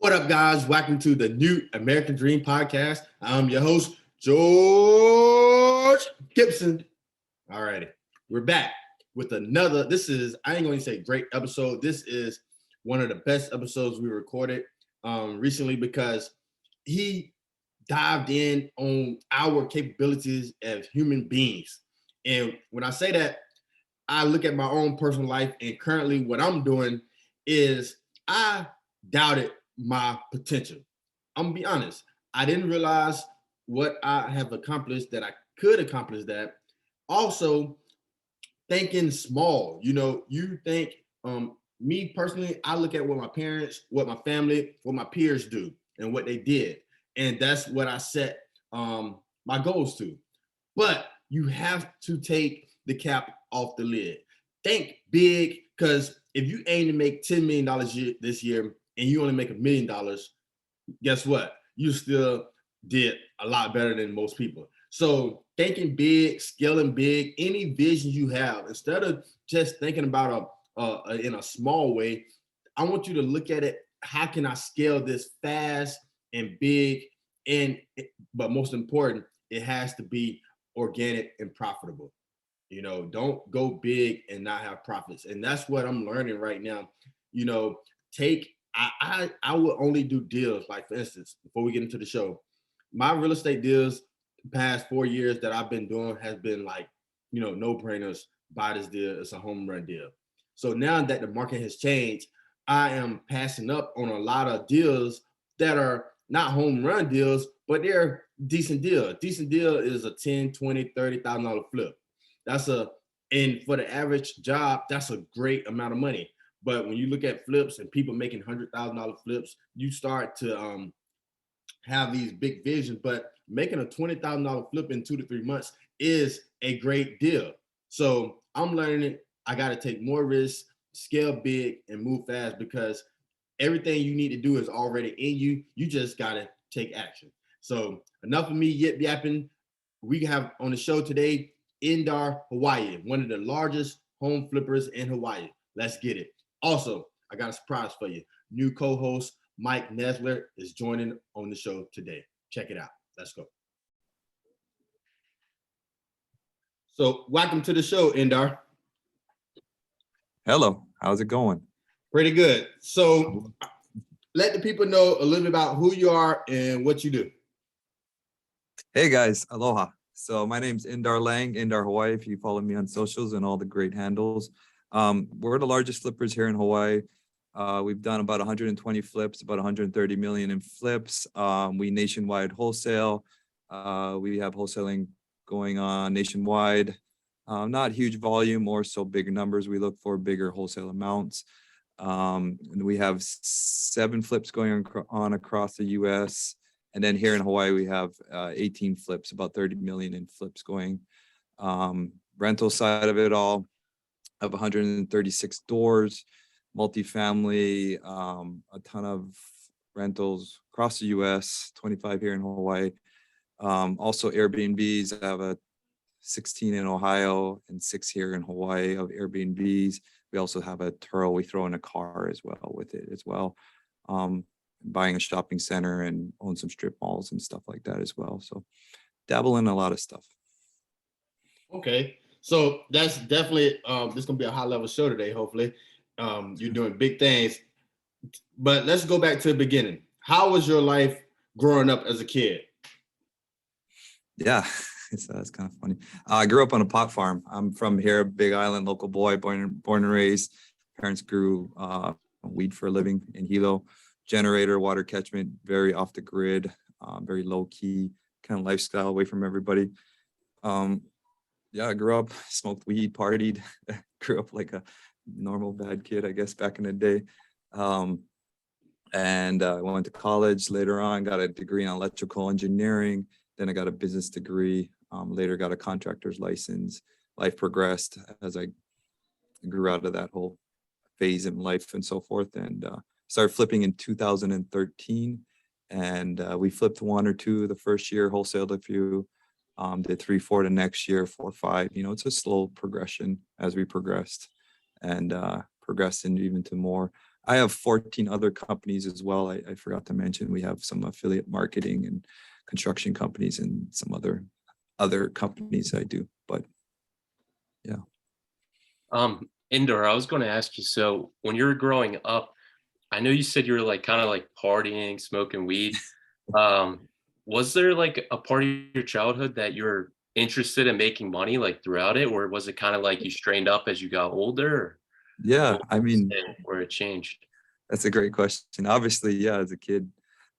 What up, guys? Welcome to the new American Dream podcast. I'm your host, George Gipson. Alrighty, we're back with another. I ain't going to say great episode. This is one of the best episodes we recorded recently because he dived in on our capabilities as human beings. And when I say that, I look at my own personal life, and currently what I'm doing is I doubted my potential. I'm gonna be honest. I didn't realize what I have accomplished, that I could accomplish that. Also, thinking small. You think, me personally, I look at what my parents, what my family, what my peers do and what they did. And that's what I set my goals to. But you have to take the cap off the lid. Think big, because if you aim to make $10 million this year and you only make $1 million, guess what? You still did a lot better than most people. So thinking big, scaling big, any vision you have, instead of just thinking about in a small way, I want you to look at it. How can I scale this fast and big? But most important, it has to be organic and profitable. Don't go big and not have profits. And that's what I'm learning right now. I will only do deals, like, for instance, before we get into the show, my real estate deals the past 4 years that I've been doing has been like, no-brainers. Buy this deal, it's a home run deal. So now that the market has changed, I am passing up on a lot of deals that are not home run deals, but they're decent deal. A decent deal is a $10, $20, $30,000 flip. And for the average job, that's a great amount of money. But when you look at flips and people making $100,000 flips, you start to have these big visions. But making a $20,000 flip in 2 to 3 months is a great deal. So I'm learning I got to take more risks, scale big, and move fast, because everything you need to do is already in you. You just got to take action. So enough of me yip yapping. We have on the show today Indar Hawaii, one of the largest home flippers in Hawaii. Let's get it. Also, I got a surprise for you. New co-host Mike Nessler is joining on the show today. Check it out. Let's go. So welcome to the show, Indar. Hello, how's it going? Pretty good. So let the people know a little bit about who you are and what you do. Hey guys, aloha. So my name's Indar Hawaii, if you follow me on socials and all the great handles. We're the largest flippers here in Hawaii. We've done about 120 flips, about 130 million in flips. We nationwide wholesale. We have wholesaling going on nationwide. Not huge volume, more so big numbers. We look for bigger wholesale amounts. And we have 7 flips going on across the U.S. And then here in Hawaii, we have 18 flips, about 30 million in flips going. Rental side of it all, of 136 doors, multifamily, a ton of rentals across the U.S., 25 here in Hawaii. Also Airbnbs. I have a 16 in Ohio and 6 here in Hawaii of Airbnbs. We also have a Turo we throw in a car as well with it as well. Buying a shopping center and own some strip malls and stuff like that as well. So dabble in a lot of stuff. Okay. So that's definitely, this is going to be a high level show today, hopefully. You're doing big things. But let's go back to the beginning. How was your life growing up as a kid? Yeah, that's kind of funny. I grew up on a pot farm. I'm from here, Big Island, local boy, born and raised. Parents grew weed for a living in Hilo. Generator, water catchment, very off the grid, very low key kind of lifestyle, away from everybody. Yeah, I grew up, smoked weed, partied, grew up like a normal bad kid, I guess, back in the day. And I went to college later on, got a degree in electrical engineering. Then I got a business degree, later got a contractor's license. Life progressed as I grew out of that whole phase in life and so forth. And started flipping in 2013. And we flipped 1 or 2 the first year, wholesaled a few, did 3, 4 the next year, 4, 5. It's a slow progression as we progressed and progressed into even to more. I have 14 other companies as well. I forgot to mention we have some affiliate marketing and construction companies and some other companies I do. But yeah. Indar, I was going to ask you, so when you were growing up, I know you said you were like kind of like partying, smoking weed. Was there like a part of your childhood that you were interested in making money like throughout it, or was it kind of like you strained up as you got older? Or Yeah, what I was mean, it where it changed? that's a great question. Obviously, yeah, as a kid,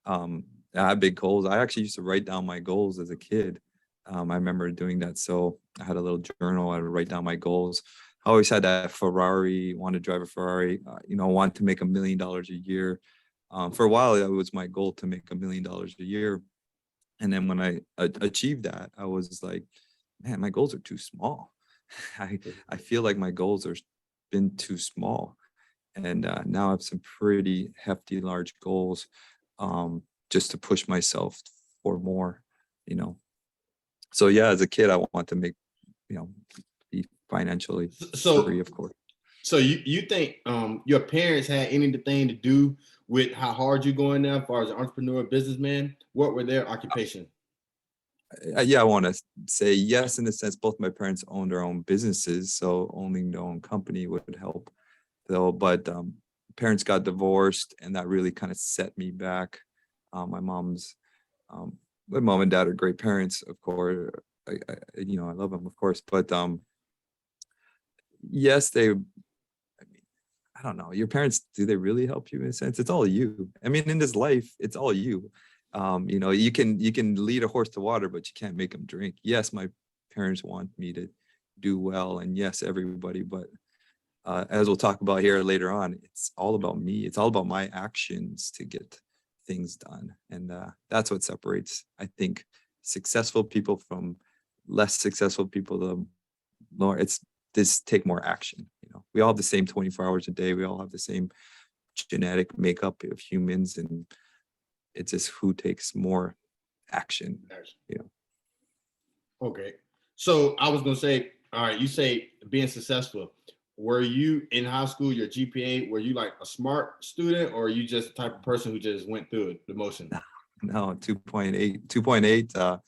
I had big goals. I actually used to write down my goals as a kid. I remember doing that. So I had a little journal. I would write down my goals. I always had that Ferrari, wanted to drive a Ferrari, wanted to make $1 million a year. For a while, it was my goal to make $1 million a year. And then when I achieved that, I was like, man, my goals are too small. I feel like my goals are been too small. And now I have some pretty hefty, large goals, just to push myself for more, you know. So yeah, as a kid, I want to make, be financially free, of course. So you think your parents had anything to do with how hard you're going now, as far as an entrepreneur, businessman? What were their occupation? Yeah, I want to say yes, in a sense. Both my parents owned their own businesses, so owning their own company would help, though. But parents got divorced, and that really kind of set me back. My mom's, my mom and dad are great parents, of course. I love them, of course. But yes, I don't know. Your parents, do they really help you in a sense? It's all you. I mean, in this life, it's all you. You can lead a horse to water, but you can't make him drink. Yes, my parents want me to do well, and yes, everybody, but as we'll talk about here later on, it's all about me. It's all about my actions to get things done. And that's what separates, I think, successful people from less successful people. The more this take more action. We all have the same 24 hours a day. We all have the same genetic makeup of humans, and it's just who takes more action. Okay. So I was gonna say, all right, you say being successful. Were you in high school, your GPA, were you like a smart student, or are you just the type of person who just went through it, the motion? No, 2.8,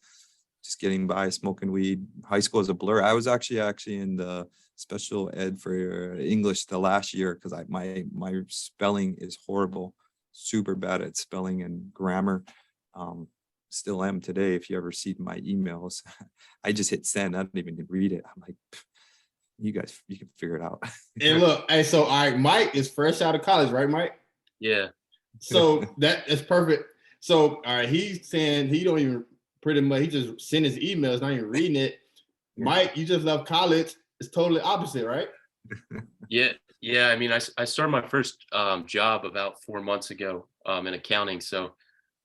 just getting by, smoking weed. High school is a blur. I was actually in the special ed for English the last year because my spelling is horrible, super bad at spelling and grammar. Still am today. If you ever see my emails, I just hit send. I don't even read it. I'm like, you guys, you can figure it out. And look, hey, so all right, Mike is fresh out of college, right, Mike? Yeah. So that's perfect. So all right, he's saying he don't even pretty much, he just sent his emails, not even reading it. Mike, you just left college. It's totally opposite, right? Yeah. I mean, I started my first job about 4 months ago in accounting. So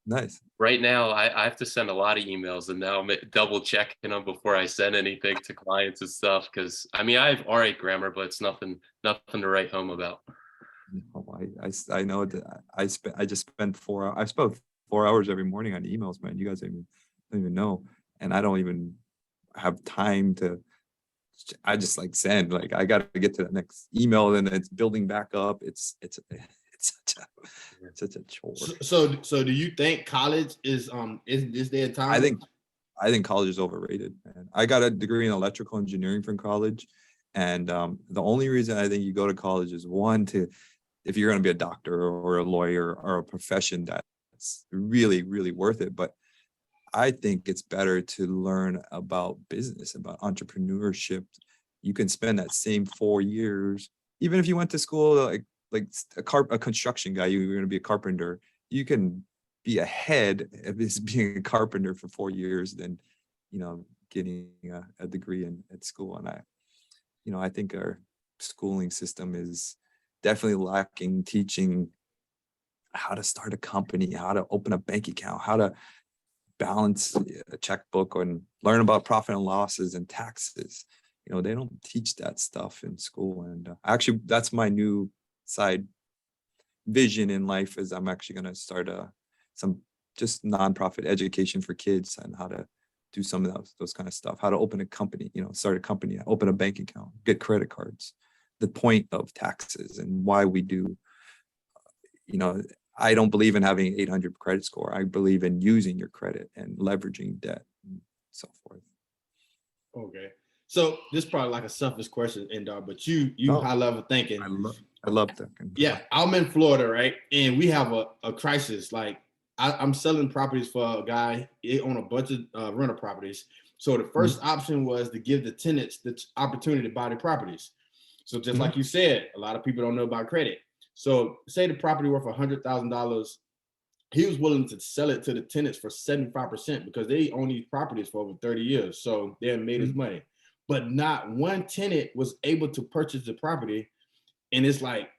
nice. Right now, I have to send a lot of emails, and now I'm double checking them before I send anything to clients and stuff. Because I mean, I have all right grammar, but it's nothing to write home about. I know that I spent 4 hours every morning on emails, man. You guys don't even know, and I don't even have time to. I just like send, like I got to get to the next email, and it's building back up. It's such a chore. So do you think college is their time? I think college is overrated, man. I got a degree in electrical engineering from college, and the only reason I think you go to college is one, if you're going to be a doctor or a lawyer or a profession that's really, really worth it. But I think it's better to learn about business, about entrepreneurship. You can spend that same 4 years, even if you went to school like a construction guy, you're going to be a carpenter. You can be ahead of being a carpenter for 4 years than, getting a degree at school. And I think our schooling system is definitely lacking teaching how to start a company, how to open a bank account, how to balance a checkbook, and learn about profit and losses and taxes. They don't teach that stuff in school. And actually, that's my new side vision in life, is I'm actually going to start some just nonprofit education for kids and how to do some of those kind of stuff, how to open a company, start a company, open a bank account, get credit cards, the point of taxes and why we do I don't believe in having an 800 credit score. I believe in using your credit and leveraging debt and so forth. Okay. So this is probably like a selfish question, Indar, but you No, high level thinking. I love that. Yeah, I'm in Florida, right? And we have a crisis. Like I'm selling properties for a guy. He own a bunch of rental properties. So the first option was to give the tenants the opportunity to buy the properties. So just like you said, a lot of people don't know about credit. So say the property worth $100,000, he was willing to sell it to the tenants for 75% because they own these properties for over 30 years. So they had made his money. But not one tenant was able to purchase the property. And it's like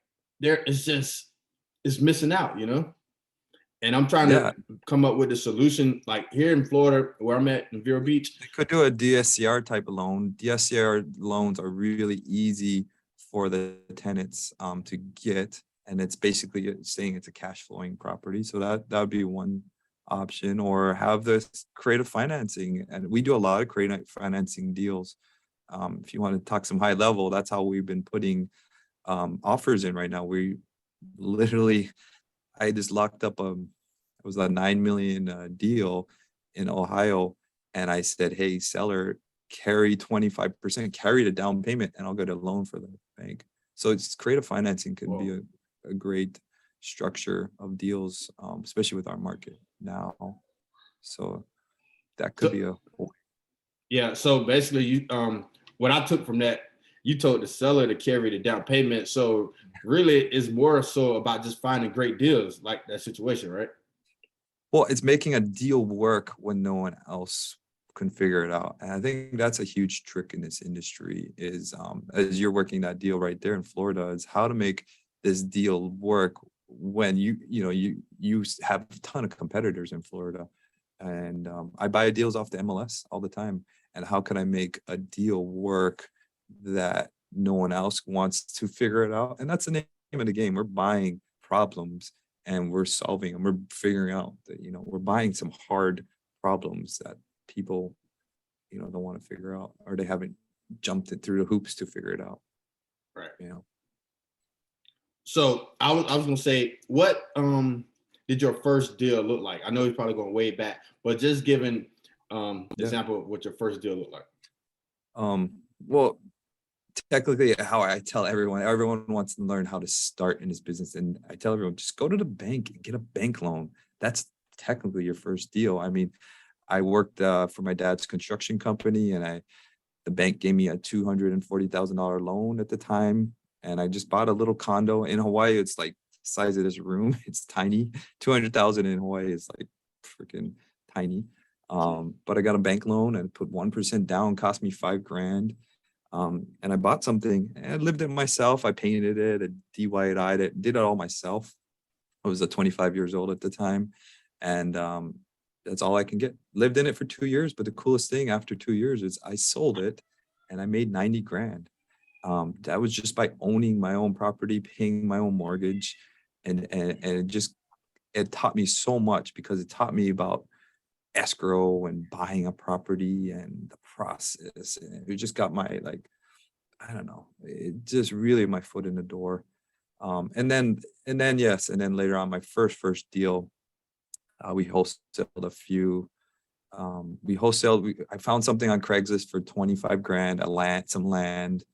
it's missing out, And I'm trying to come up with a solution. Like here in Florida, where I'm at in Vero Beach. They could do a DSCR type of loan. DSCR loans are really easy for the tenants to get. And it's basically saying it's a cash flowing property. So that would be one option, or have this creative financing. And we do a lot of creative financing deals. If you want to talk some high level, that's how we've been putting offers in right now. We literally, I just locked up it was a 9 million deal in Ohio. And I said, hey, seller, carry 25%, carry the down payment, and I'll get a loan for the bank. So it's creative financing can be a great structure of deals, especially with our market now. So that could be a yeah. So basically, you what I took from that, you told the seller to carry the down payment. So really, it's more so about just finding great deals like that situation, right? Well, it's making a deal work when no one else can figure it out. And I think that's a huge trick in this industry is as you're working that deal right there in Florida, is how to make this deal work when you have a ton of competitors in Florida. And I buy deals off the MLS all the time. And how can I make a deal work that no one else wants to figure it out? And that's the name of the game. We're buying problems and we're solving them. We're figuring out that, we're buying some hard problems that people, don't want to figure out, or they haven't jumped it through the hoops to figure it out. Right. So I was gonna say, what did your first deal look like? I know you're probably going way back, but just giving example of what your first deal looked like. Well, technically, how I tell everyone wants to learn how to start in this business, and I tell everyone, just go to the bank and get a bank loan. That's technically your first deal. I mean, I worked for my dad's construction company, and the bank gave me a $240,000 loan at the time, and I just bought a little condo in Hawaii. It's like the size of this room. It's tiny. 200,000 in Hawaii is like freaking tiny. But I got a bank loan and put 1% down, cost me $5,000. And I bought something and I lived it myself. I painted it, I DIY'd it, did it all myself. I was 25 years old at the time. And that's all I can get. Lived in it for 2 years. But the coolest thing after 2 years is I sold it and I made $90,000. That was just by owning my own property, paying my own mortgage. And it taught me so much, because it taught me about escrow and buying a property and the process. And it just got my, I don't know, it just really my foot in the door. And then later on, my first deal, we wholesaled a few. I found something on Craigslist for $25,000, some land.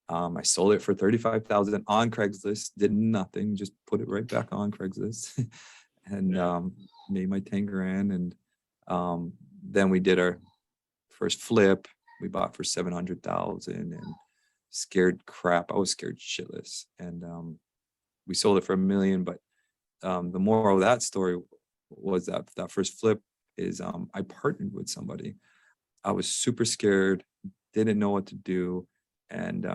I sold it for $35,000 on Craigslist, did nothing, just put it right back on Craigslist and made my $10,000. And then we did our first flip. We bought for $700,000 and scared crap. I was scared shitless. And we sold it for $1 million. But the moral of that story was that first flip is I partnered with somebody. I was super scared, didn't know what to do. And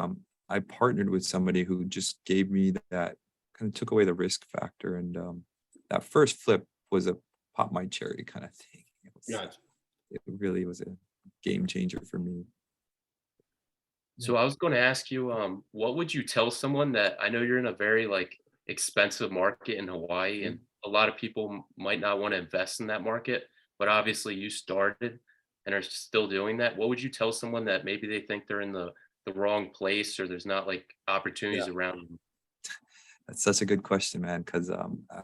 I partnered with somebody who just gave me that, kind of took away the risk factor. And that first flip was a pop my cherry kind of thing. It really was a game changer for me. So I was going to ask you, what would you tell someone that, I know you're in a very expensive market in Hawaii, and a lot of people might not want to invest in that market, but obviously you started and are still doing that. What would you tell someone that maybe they think they're in the wrong place, or there's not opportunities around them? That's such a good question, man. Because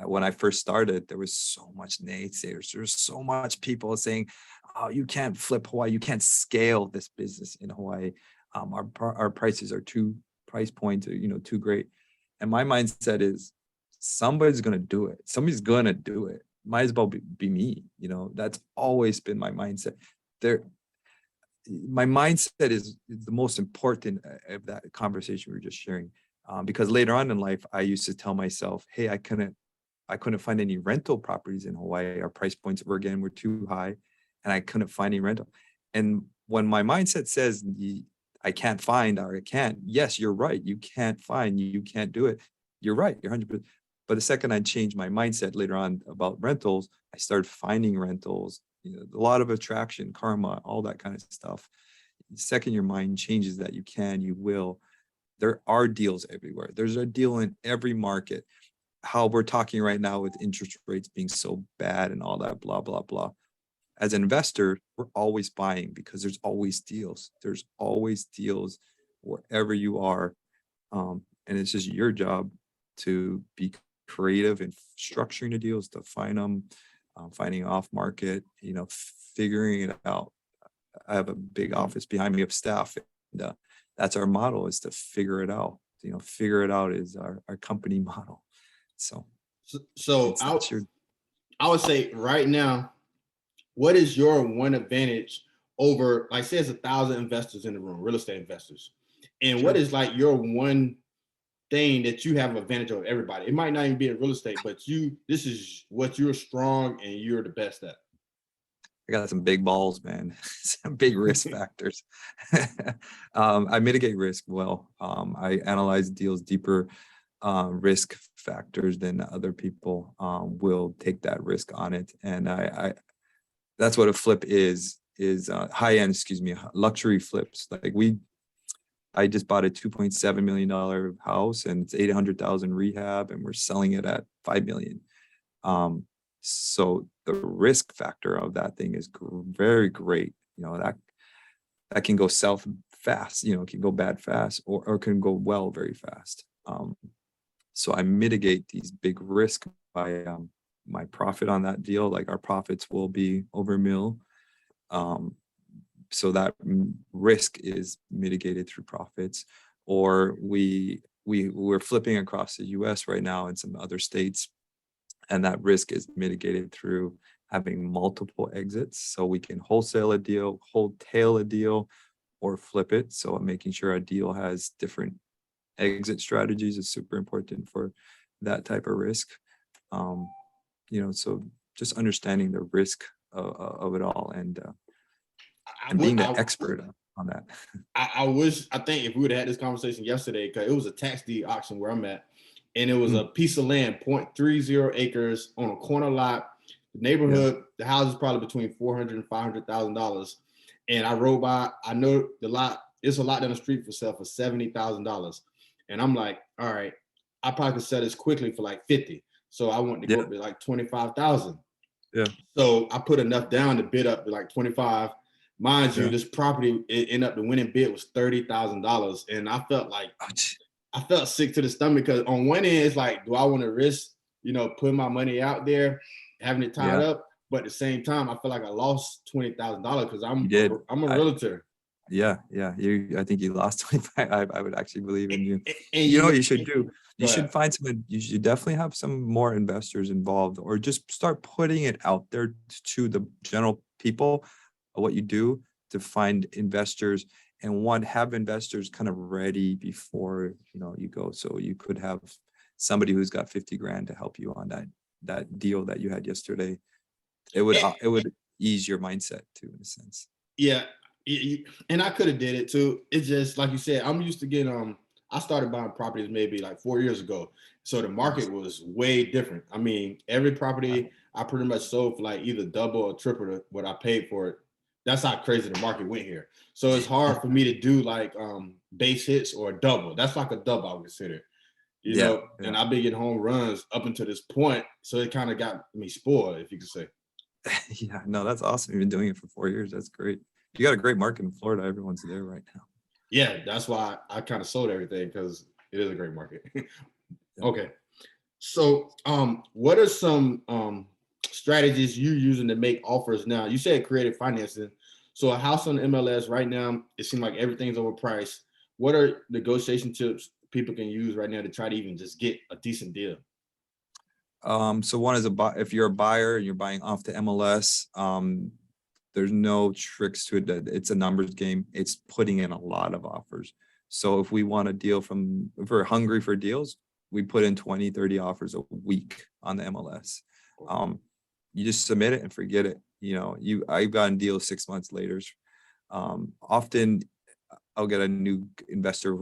when I first started, there was so much naysayers. There was so much people saying, "Oh, you can't flip Hawaii. You can't scale this business in Hawaii. Our prices are too price points, are, too great." And my mindset is, somebody's gonna do it. Somebody's gonna do it. Might as well be me. That's always been my mindset. There, my mindset is the most important of that conversation we were just sharing. Because later on in life, I used to tell myself, "Hey, I couldn't find any rental properties in Hawaii. Our price points were too high, and I couldn't find any rental." And when my mindset says I can't find, or I can't, yes, you're right. You can't find, you can't do it. You're right. You're 100%. But the second I changed my mindset later on about rentals, I started finding rentals. A lot of attraction, karma, all that kind of stuff. The second your mind changes that you can, you will. There are deals everywhere. There's a deal in every market. How we're talking right now with interest rates being so bad and all that, blah, blah, blah. As an investor, we're always buying because there's always deals. There's always deals wherever you are. And it's just your job to be creative in structuring the deals, to find them, finding off market, figuring it out. I have a big office behind me of staff. And that's our model, is to figure it out. Figure it out is our company model. So I would say right now, what is your one advantage over, like, say it's 1,000 investors in the room, real estate investors, and Sure. what is like your one thing that you have advantage over everybody? It might not even be in real estate, but this is what you're strong and you're the best at. I got some big balls, man. Some big risk factors. I mitigate risk well. I analyze deals deeper. Risk factors than other people will take that risk on it. And I that's what a flip is high end, luxury flips. Like I just bought a $2.7 million house, and it's 800,000 rehab, and we're selling it at 5 million. So the risk factor of that thing is very great. That can go south fast, it can go bad fast, or can go well very fast. So I mitigate these big risks by my profit on that deal. Like, our profits will be over mil. So that risk is mitigated through profits. Or we're flipping across the US right now and some other states, and that risk is mitigated through having multiple exits. So we can wholesale a deal, wholetail a deal, or flip it. So making sure a deal has different exit strategies is super important for that type of risk. So just understanding the risk of it all, and being the expert on that. I think if we would have had this conversation yesterday, because it was a tax deed auction where I'm at, and it was a piece of land, 0.30 acres on a corner lot. The neighborhood, the house is probably between $400,000 and $500,000. And I rode by, I know the lot, it's a lot down the street for sale for $70,000. And I'm like, all right, I probably could sell this quickly for like 50. So I want to go up to like 25,000. Yeah. So I put enough down to bid up to like 25. Mind you, this property, it ended up, the winning bid was $30,000. And I felt like, I felt sick to the stomach, because on one end, it's like, do I want to risk, putting my money out there, having it tied up? But at the same time, I feel like I lost $20,000 because I'm a realtor. Yeah. I think you lost 25. I would actually believe in you. And you know what you should do? You should find someone. You should definitely have some more investors involved, or just start putting it out there to the general people of what you do, to find investors, and have investors kind of ready before you go. So you could have somebody who's got 50 grand to help you on that deal that you had yesterday. It would ease your mindset too, in a sense. Yeah. And I could have did it too. It's just like you said, I'm used to getting, I started buying properties maybe like 4 years ago. So the market was way different. I mean, every property I pretty much sold for like either double or triple what I paid for it. That's how crazy the market went here. So it's hard for me to do like base hits or a double. That's like a double, I would consider. And I've been getting home runs up until this point. So it kind of got me spoiled, if you could say. Yeah, no, that's awesome. You've been doing it for 4 years. That's great. You got a great market in Florida. Everyone's there right now. Yeah, that's why I kind of sold everything, because it is a great market. Yeah. Okay. So, what are some strategies you using to make offers now? You said creative financing. So, a house on the MLS right now, it seems like everything's overpriced. What are negotiation tips people can use right now to try to even just get a decent deal? So one is if you're a buyer and you're buying off the MLS, there's no tricks to it. It's a numbers game. It's putting in a lot of offers. So if we want a deal if we're hungry for deals, we put in 20, 30 offers a week on the MLS. You just submit it and forget it. I've gotten deals 6 months later. Often I'll get a new investor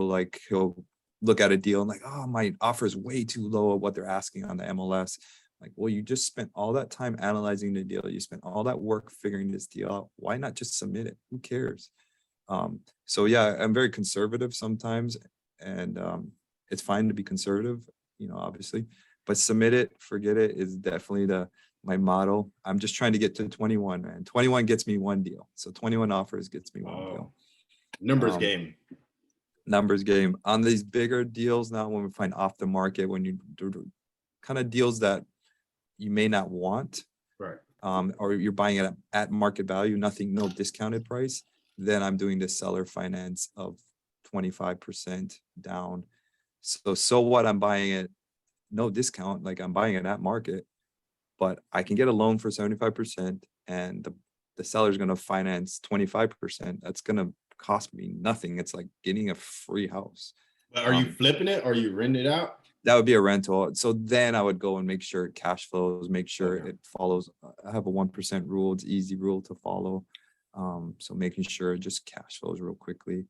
he'll look at a deal and oh, my offer is way too low of what they're asking on the MLS. Like, well, you just spent all that time analyzing the deal. You spent all that work figuring this deal out. Why not just submit it? Who cares? So yeah, I'm very conservative sometimes, and it's fine to be conservative, obviously, but submit it, forget it is definitely my motto. I'm just trying to get to 21, man. 21 gets me one deal. So 21 offers gets me one deal. Numbers game. Numbers game on these bigger deals. Now, when we find off the market, when you do kind of deals that you may not want, right, or you're buying it at market value, no discounted price, then I'm doing the seller finance of 25% down. So what, I'm buying it no discount, like I'm buying it at market, but I can get a loan for 75%, and the seller's going to finance 25%. That's going to cost me nothing. It's like getting a free house. But are you flipping it or are you renting it out? That would be a rental. So then I would go and make sure it cash flows, make sure it follows. I have a 1% rule. It's easy rule to follow. So making sure it just cash flows real quickly.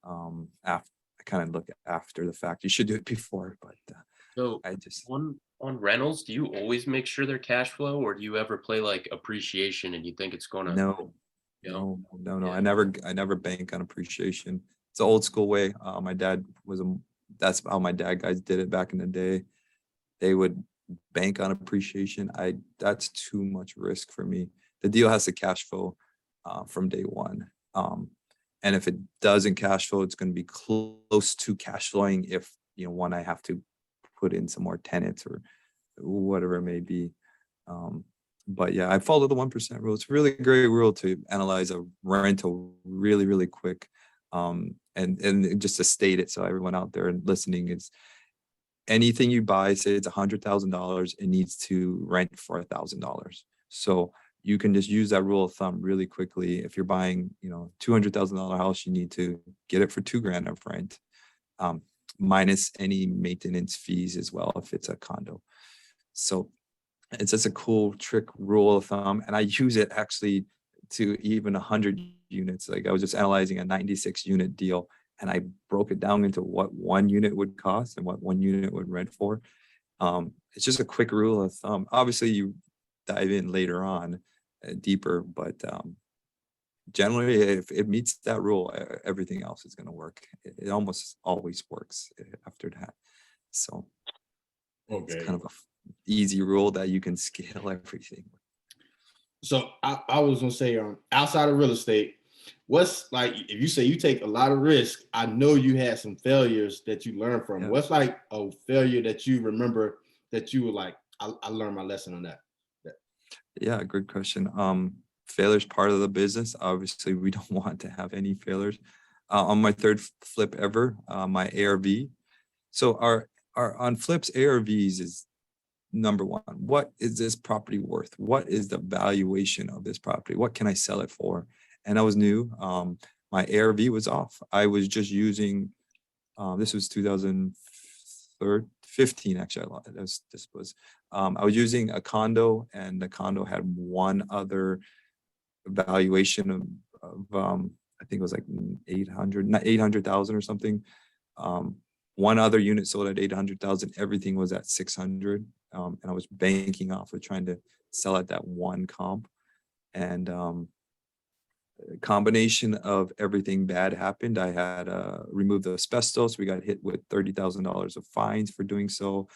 After I kind of look after the fact. You should do it before, but So I just on rentals, do you always make sure they're cash flow, or do you ever play like appreciation and you think it's gonna no. Yeah. I never bank on appreciation. It's an old school way. My dad that's how my dad guys did it back in the day. They would bank on appreciation. That's too much risk for me. The deal has to cash flow from day one. And if it doesn't cash flow, it's going to be close to cash flowing if one, I have to put in some more tenants or whatever it may be. But yeah, I follow the 1% rule. It's a really great rule to analyze a rental really, really quick. And just to state it, so everyone out there and listening, is anything you buy, say it's $100,000, it needs to rent for $1,000. So you can just use that rule of thumb really quickly. If you're buying, $200,000 house, you need to get it for $2,000 of rent, minus any maintenance fees as well if it's a condo. So it's just a cool trick rule of thumb, and I use it actually to even 100 units. Like I was just analyzing a 96 unit deal, and I broke it down into what one unit would cost and what one unit would rent for. It's just a quick rule of thumb. Obviously, you dive in later on deeper, but generally, if it meets that rule, everything else is going to work. It almost always works after that. So it's kind of a easy rule that you can scale everything. So I was gonna say, outside of real estate, what's like, if you say you take a lot of risk, I know you had some failures that you learned from. Yeah. What's like a failure that you remember that you were like, I learned my lesson on that? Yeah, good question. Failure's part of the business. Obviously, we don't want to have any failures. On my third flip ever, my ARV. So our on flips, ARVs is number one. What is this property worth? What is the valuation of this property? What can I sell it for? And I was new. My ARV was off. I was just using, this was 2015, actually. I was using a condo, and the condo had one other valuation of I think it was like 800,000 or something. One other unit sold at 800,000. Everything was at 600. And I was banking off of trying to sell at that one comp. And a combination of everything bad happened. I had removed the asbestos. We got hit with $30,000 of fines for doing so.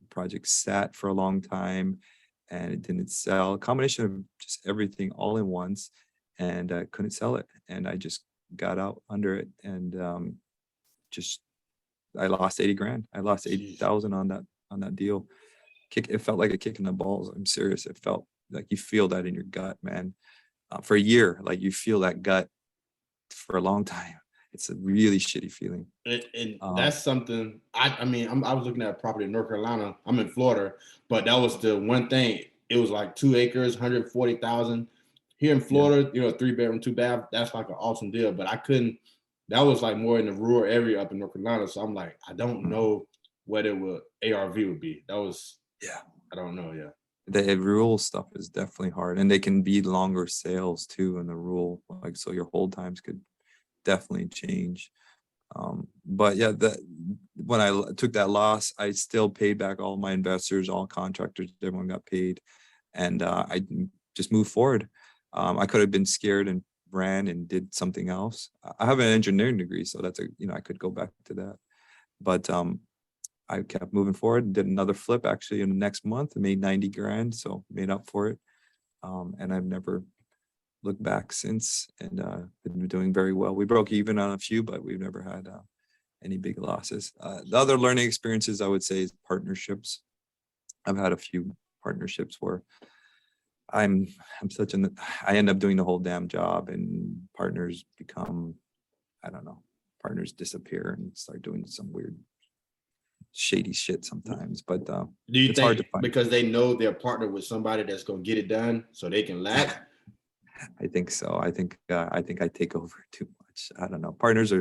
Project sat for a long time and it didn't sell. A combination of just everything all in once, and I couldn't sell it. And I just got out under it and just I lost 80 grand. I lost 80,000 on that deal. It felt like a kick in the balls. I'm serious. It felt like you feel that in your gut, man. For a year, like you feel that gut for a long time. It's a really shitty feeling. And that's something. I mean, I was looking at a property in North Carolina. I'm in Florida, but that was the one thing. It was like 2 acres, 140,000. Here in Florida, 3-bedroom, 2-bath. That's like an awesome deal. But I couldn't. That was like more in the rural area up in North Carolina. So I'm like, I don't know what ARV would be. That was. Yeah. I don't know. Yeah. The rural stuff is definitely hard, and they can be longer sales too in the rural. Like, so your hold times could definitely change. But yeah, when I took that loss, I still paid back all my investors, all contractors, everyone got paid, and I just moved forward. I could have been scared and ran and did something else. I have an engineering degree, so that's I could go back to that. But I kept moving forward, did another flip actually in the next month, made 90 grand, so made up for it. And I've never looked back since, and been doing very well. We broke even on a few, but we've never had any big losses. The other learning experiences I would say is partnerships. I've had a few partnerships where I end up doing the whole damn job, and partners become, I don't know, partners disappear and start doing some weird shady shit sometimes. But do you it's hard to think find. because they know they're partnered with somebody that's gonna get it done, so they can lack? I think so. I think I take over too much. I don't know. Partners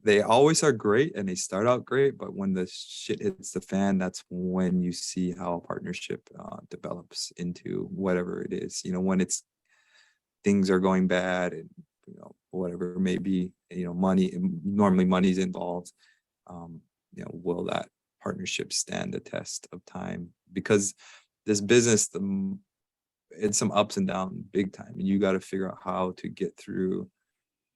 they always are great, and they start out great, but when the shit hits the fan, that's when you see how a partnership develops into whatever it is. When things are going bad, and whatever it may be, normally money's involved. Will that partnership stand the test of time? Because this business, it's some ups and downs big time, and you got to figure out how to get through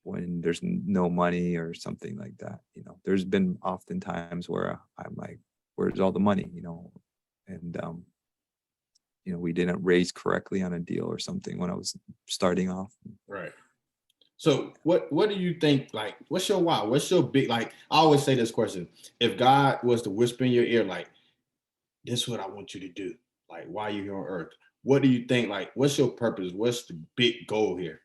when there's no money or something like that. There's been often times where I'm like, where's all the money? And we didn't raise correctly on a deal or something when I was starting off. Right. So what do you think, like, what's your why? What's your big, like, I always say this question: if God was to whisper in your ear, like, this is what I want you to do, like, why are you here on earth? What do you think, like, what's your purpose? What's the big goal here?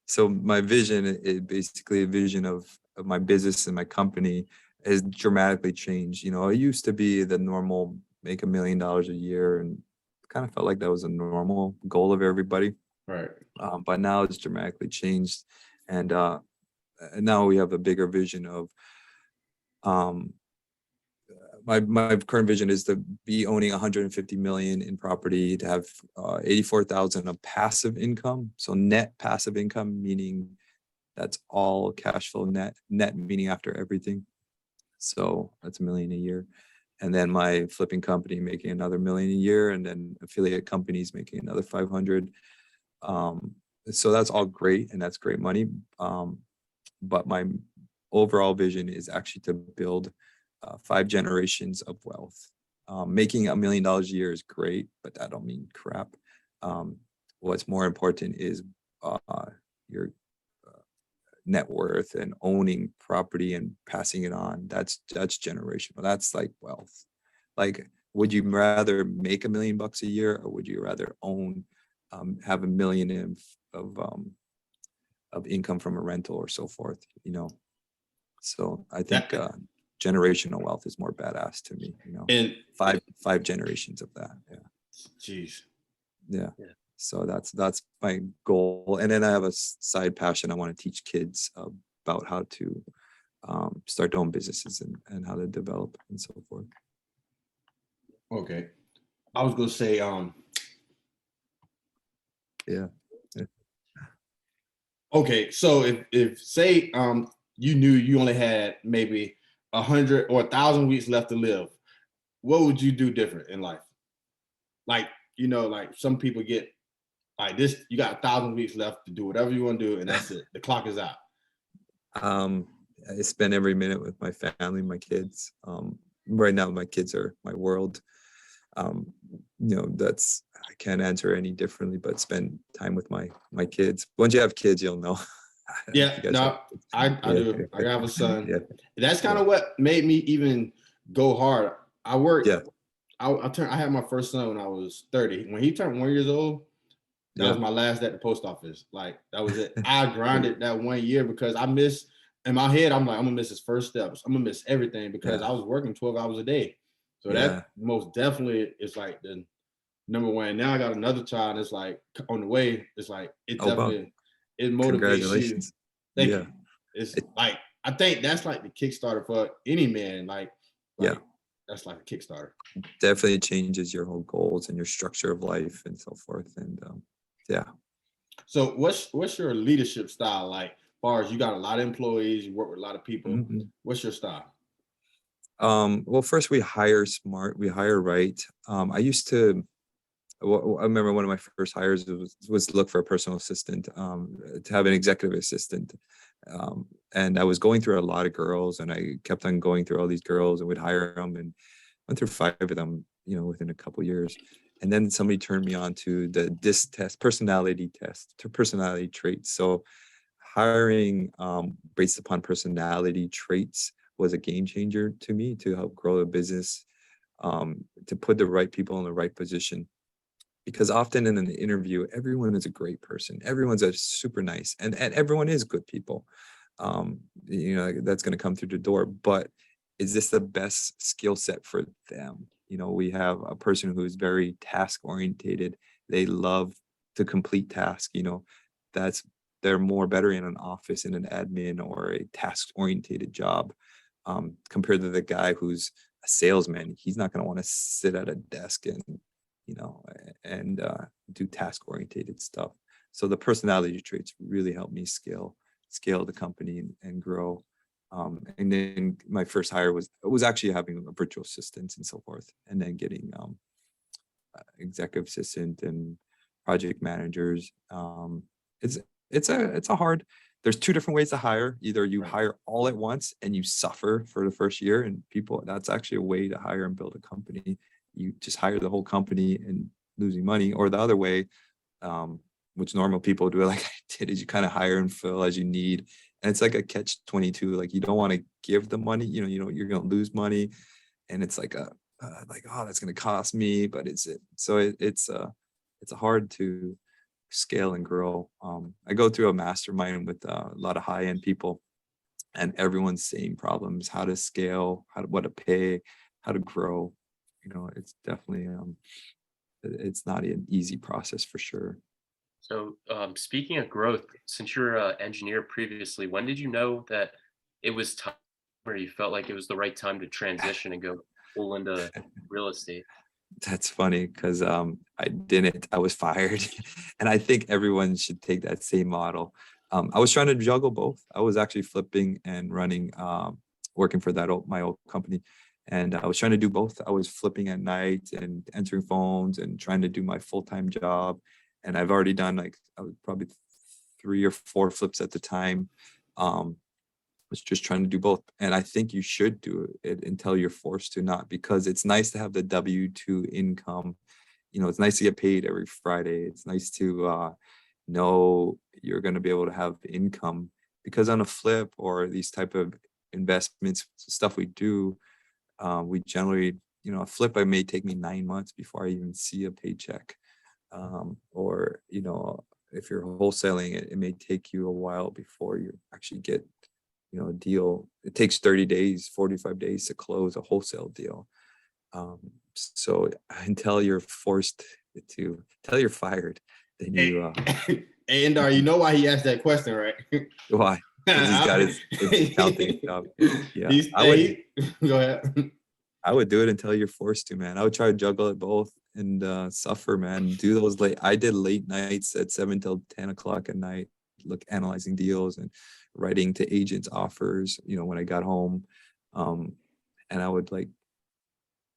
So my vision is basically a vision of my business and my company has dramatically changed. It used to be the normal make $1 million a year, and kind of felt like that was a normal goal of everybody. Right. But now it's dramatically changed, and now we have a bigger vision of my current vision is to be owning 150 million in property, to have 84,000 of passive income. So net passive income, meaning that's all cash flow net meaning after everything. So that's $1 million a year. And then my flipping company making another $1 million a year, and then affiliate companies making another 500. So that's all great, and that's great money. But my overall vision is actually to build 5 generations of wealth. Making $1 million a year is great, but that don't mean crap. What's more important is your net worth and owning property and passing it on. That's generational. That's like wealth. Like, would you rather make $1 million a year, or would you rather have $1 million of income from a rental or so forth? So I think generational wealth is more badass to me. And five generations of that. Yeah. Jeez. Yeah. So that's my goal. And then I have a side passion. I want to teach kids about how to start their own businesses and how to develop and so forth. Okay. I was gonna say yeah. Okay, so if say you knew you only had maybe 100 or 1,000 weeks left to live, what would you do different in life? Like, like some people get like this, you got 1,000 weeks left to do whatever you want to do, and that's it. The clock is out. I spend every minute with my family, my kids. Right now, my kids are my world. That's, I can't answer any differently, but spend time with my kids. Once you have kids, you'll know. Yeah, You guys no, I yeah. do. I have a son. Yeah. That's kind Yeah. of what made me even go hard. I worked. Yeah. I had my first son when I was 30. When he turned 1 year old, that was Yeah. my last day at the post office. Like that was it. I grinded that 1 year because I missed in my head, I'm like, I'm gonna miss his first steps. I'm gonna miss everything because Yeah. I was working 12 hours a day. So Yeah. that most definitely is like the number one. And now I got another child, and it's like on the way, it's like it Oh, wow. definitely it motivates you. Congratulations. Thank Yeah. you. It's like I think that's like the Kickstarter for any man. Yeah. Like that's like a Kickstarter. Definitely changes your whole goals and your structure of life and so forth. And yeah. So what's your leadership style like? As far as you got a lot of employees, you work with a lot of people. Mhm. What's your style? Well, first we hire smart, we hire right. I used to, I remember one of my first hires was to look for a personal assistant, to have an executive assistant. And I was going through a lot of girls, and I kept on going through all these girls and would hire them, and went through 5 of them, within a couple years. And then somebody turned me on to the DISC test, personality test, to personality traits. So hiring based upon personality traits was a game changer to me to help grow a business, to put the right people in the right position. Because often in an interview, everyone is a great person. Everyone's a super nice, and everyone is good people. That's going to come through the door. But is this the best skill set for them? We have a person who's very task orientated. They love to complete tasks. That's they're more better in an office, in an admin or a task orientated job, compared to the guy who's a salesman. He's not going to want to sit at a desk and you know, and do task oriented stuff. So the personality traits really helped me scale the company and grow. And then my first hire was actually having a virtual assistant and so forth, and then getting executive assistant and project managers. It's a hard. There's 2 different ways to hire. Either you Right. hire all at once and you suffer for the first year, and that's actually a way to hire and build a company. You just hire the whole company and losing money. Or the other way, which normal people do, like I did, is you kind of hire and fill as you need. And it's like a catch-22. Like you don't want to give the money, you're going to lose money. And it's like oh, that's going to cost me, but it's hard to scale and grow. I go through a mastermind with a lot of high-end people, and everyone's same problems: how to scale, what to pay, how to grow. It's definitely it's not an easy process for sure. So, speaking of growth, since you're an engineer previously, when did you know that it was time, or you felt like it was the right time to transition and go full into real estate? That's funny because I was fired. And I think everyone should take that same model. I was trying to juggle both. I was actually flipping and running, working for my old company. And I was trying to do both. I was flipping at night and answering phones and trying to do my full-time job. And I've already done I was probably 3 or 4 flips at the time. Was just trying to do both. And I think you should do it until you're forced to not, because it's nice to have the W-2 income. It's nice to get paid every Friday. It's nice to know you're going to be able to have income, because on a flip or these type of investments stuff we do, we generally, a flip, it may take me 9 months before I even see a paycheck. Or, if you're wholesaling it, it may take you a while before you actually get, a deal. It takes 30 days, 45 days to close a wholesale deal. So until you're fired, then Hey, you, hey, Indar, you know why he asked that question, right? why? Because he's got his accounting job. Yeah, Go ahead. I would do it until you're forced to, man. I would try to juggle it both and suffer, man. Do those I did late nights at 7 till 10 o'clock at night, analyzing deals and writing to agents offers, when I got home. And I would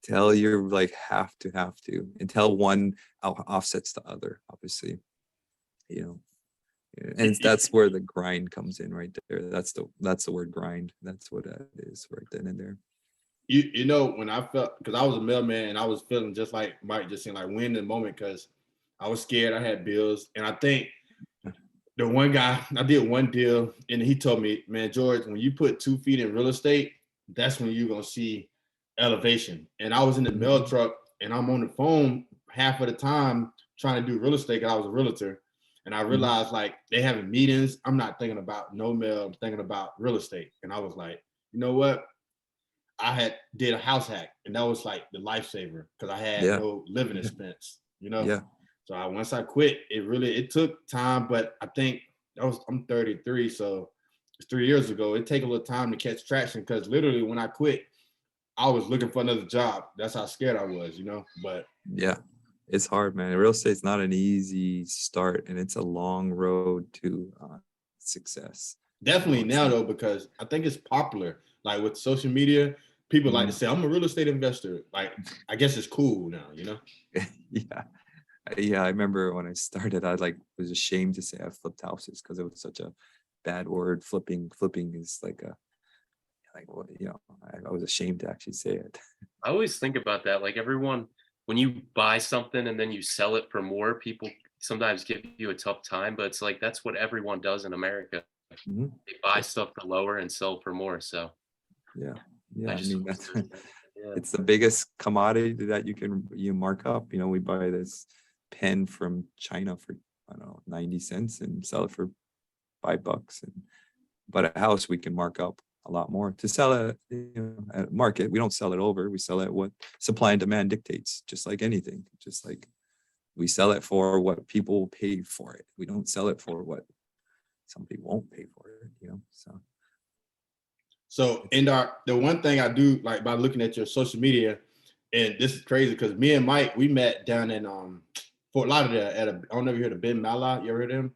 tell you're have to until one offsets the other, obviously, and that's where the grind comes in right there. That's the word grind. That's what it is right then and there. When I felt, because I was a mailman and I was feeling just like Mike just saying, like, win the moment, because I was scared. I had bills. And I think the one guy, I did one deal, and he told me, man, George, when you put 2 feet in real estate, that's when you're gonna see elevation. And I was in the mail truck, and I'm on the phone half of the time trying to do real estate. 'Cause I was a realtor, and I realized like they having meetings. I'm not thinking about no mail. I'm thinking about real estate. And I was like, you know what? I had did a house hack, and that was like the lifesaver because I had Yeah. no living expense. Yeah. So once I quit, it took time, but I think I'm 33, so it's 3 years ago. It take a little time to catch traction because literally when I quit, I was looking for another job. That's how scared I was, But Yeah. It's hard, man. Real estate's not an easy start, and it's a long road to success. definitely It's now not- though, because I think it's popular. Like with social media, people like to say, I'm a real estate investor. Like, I guess it's cool now. yeah. Yeah, I remember when I started, I was ashamed to say I flipped houses because it was such a bad word. Flipping is I was ashamed to actually say it. I always think about that. Like everyone, when you buy something and then you sell it for more, people sometimes give you a tough time, but it's like that's what everyone does in America. Mhm. They buy stuff for lower and sell for more. So Yeah, yeah. I I just mean, always that's think that, yeah. it's the biggest commodity that you mark up. We buy this pen from China for, I don't know, 90 cents and sell it for $5. But a house we can mark up a lot more to sell it, at market. We don't sell it over. We sell it what supply and demand dictates, just like anything. Just like we sell it for what people pay for it. We don't sell it for what somebody won't pay for it. So, Indar, the one thing I do like by looking at your social media, and this is crazy because me and Mike, we met down in Fort Lauderdale I don't know if you heard of Ben Mala. You ever heard of him?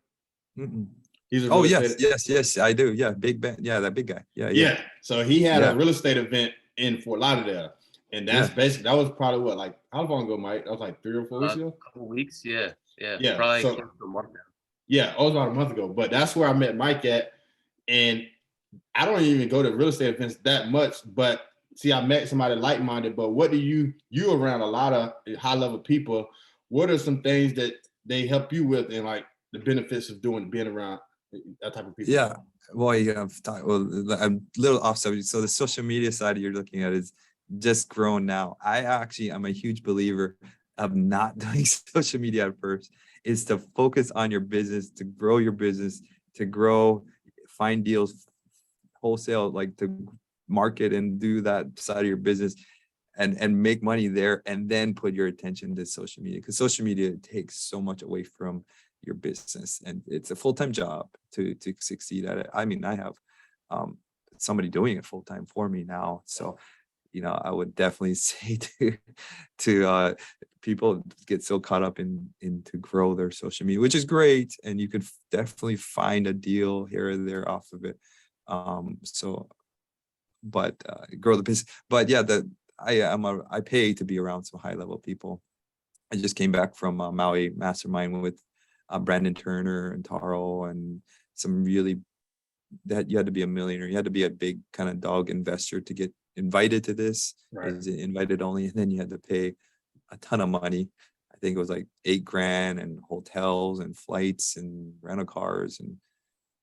Mm-mm. He's a Oh real yes, estate. yes, I do. Yeah, Big Ben. Yeah, that big guy. Yeah, Yeah. So he had a yeah, real estate event in Fort Lauderdale. And that's yeah. basically, that was probably what, like, how long ago, Mike? That was like 3 or 4 weeks A ago. couple weeks, yeah, yeah, Yeah. probably So, close to a month now. yeah, it was about a month ago. But that's where I met Mike at. And I don't even go to real estate events that much, but see, I met somebody like-minded. But what do you around a lot of high-level people? What are some things that they help you with, and like the benefits of being around that type of people? Yeah. Well, I'm a little off subject. So the social media side you're looking at is just grown now. I'm a huge believer of not doing social media at first. Is to focus on your business, to grow your business, to grow, find deals, wholesale, like to market and do that side of your business and make money there, and then put your attention to social media, because social media takes so much away from your business, and it's a full-time job to succeed at it. I mean, I have somebody doing it full-time for me now, so I would definitely say to people get so caught up in to grow their social media, which is great, and you could definitely find a deal here or there off of it. But grow the business. But yeah, I pay to be around some high level people. I just came back from Maui Mastermind with Brandon Turner and Taro, and some really, that you had to be a millionaire. You had to be a big kind of dog investor to get invited to this. Right. Is invited only, and then you had to pay a ton of money. I think it was like $8,000 and hotels and flights and rental cars, and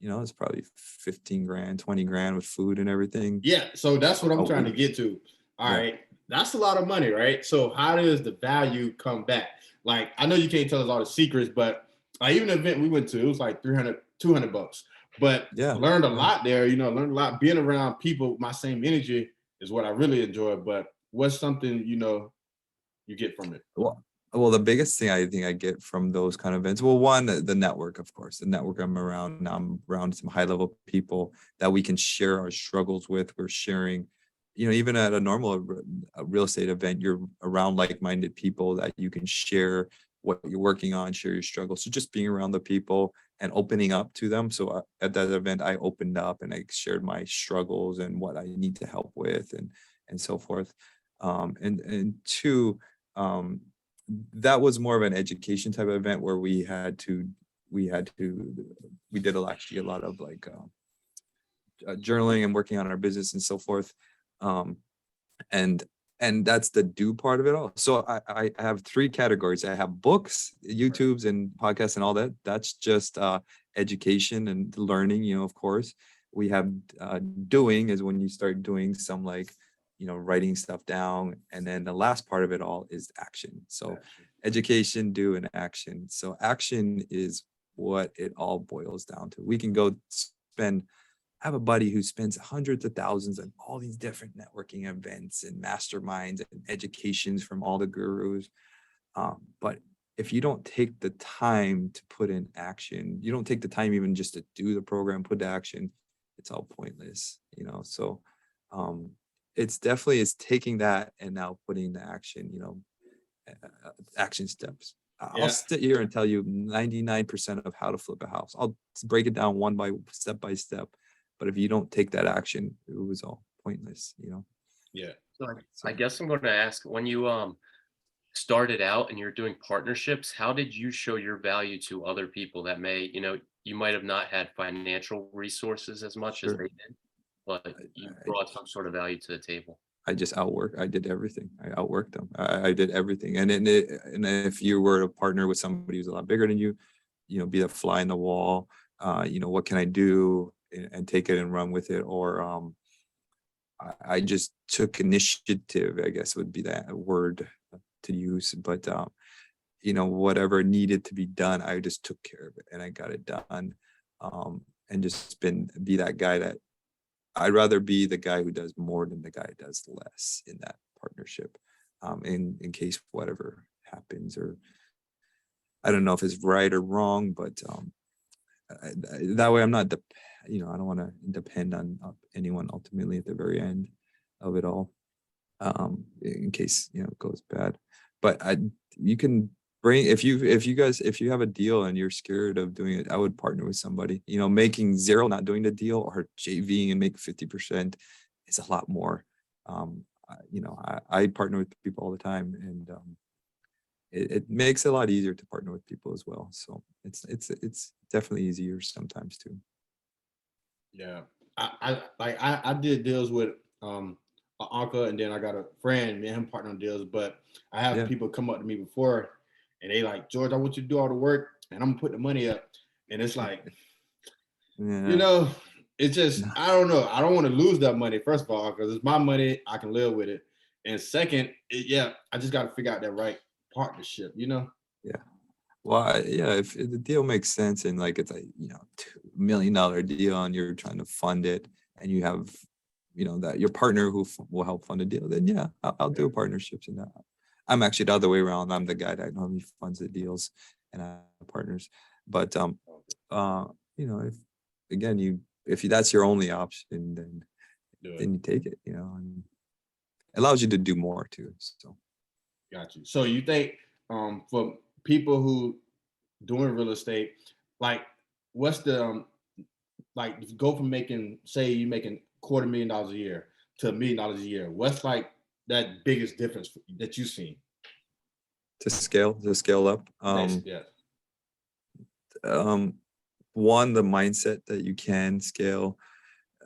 it's probably 15 grand, 20 grand with food and everything. Yeah, so that's what I'm A trying to week. get to. All Yeah. right, that's a lot of money, right? So how does the value come back? Like, I know you can't tell us all the secrets, but even the event we went to, it was like $200. But Yeah. learned a lot there, learned a lot. Being around people with my same energy is what I really enjoy. But what's something, you get from it? Well, the biggest thing I think I get from those kind of events, well, one, the network, of course, the network I'm around. Now I'm around some high level people that we can share our struggles with. We're sharing, even at a normal real estate event, you're around like-minded people that you can share what you're working on, share your struggles. So just being around the people and opening up to them. So at that event, I opened up and I shared my struggles and what I need to help with, and so forth. And two, that was more of an education type of event where we did actually a lot of like journaling and working on our business and so forth. And and that's the do part of it all. So I have three categories. I have books, YouTubes, and podcasts, and all that. That's just education and learning, of course. We have doing is when you start doing some like, writing stuff down. And then the last part of it all is action. So education, do, and action. So action is what it all boils down to. We can go spend, I have a buddy who spends hundreds of thousands on all these different networking events and masterminds and educations from all the gurus. But if you don't take the time to put in action, you don't take the time even just to do the program, put to action, it's all pointless, So it's definitely taking that and now putting the action, action steps. I'll sit here and tell you 99% of how to flip a house. I'll break it down step by step. But if you don't take that action, it was all pointless, Yeah. So I guess I'm going to ask, when you started out and you're doing partnerships, how did you show your value to other people that may, you might have not had financial resources as much as Sure. they did, but you brought some sort of value to the table? I just I did everything. I outworked them. I did everything. And if you were to partner with somebody who's a lot bigger than you, be a fly in the wall, what can I do, and take it and run with it? Or I just took initiative, I guess would be that word to use. But whatever needed to be done, I just took care of it and I got it done. And just be that guy that I'd rather be the guy who does more than the guy who does less in that partnership. In case whatever happens, or I don't know if it's right or wrong, but that way I'm not I don't want to depend on anyone ultimately at the very end of it all, in case it goes bad. But you can bring, if you have a deal and you're scared of doing it, I would partner with somebody. Making zero, not doing the deal, or JVing and make 50% is a lot more. I partner with people all the time, and it makes it a lot easier to partner with people as well. So it's definitely easier sometimes too. Yeah, I did deals with an uncle, and then I got a friend, me and him partner on deals. But I have people come up to me before, and they like, George, I want you to do all the work, and I'm gonna put the money up. And it's like, it's just, I don't know. I don't want to lose that money, first of all, because it's my money. I can live with it. And second, I just got to figure out that right partnership, Yeah. Well, if the deal makes sense and like it's a $2 million deal and you're trying to fund it, and you have that your partner who will help fund a deal, then I'll do partnerships in that. I'm actually the other way around. I'm the guy that normally funds the deals and I have partners. But if that's your only option, then you take it, and it allows you to do more too. So got you. So you think for people who doing real estate, like what's the like go from say you're making $250,000 a year to $1 million a year, what's like that biggest difference that you've seen to scale up? One, the mindset that you can scale,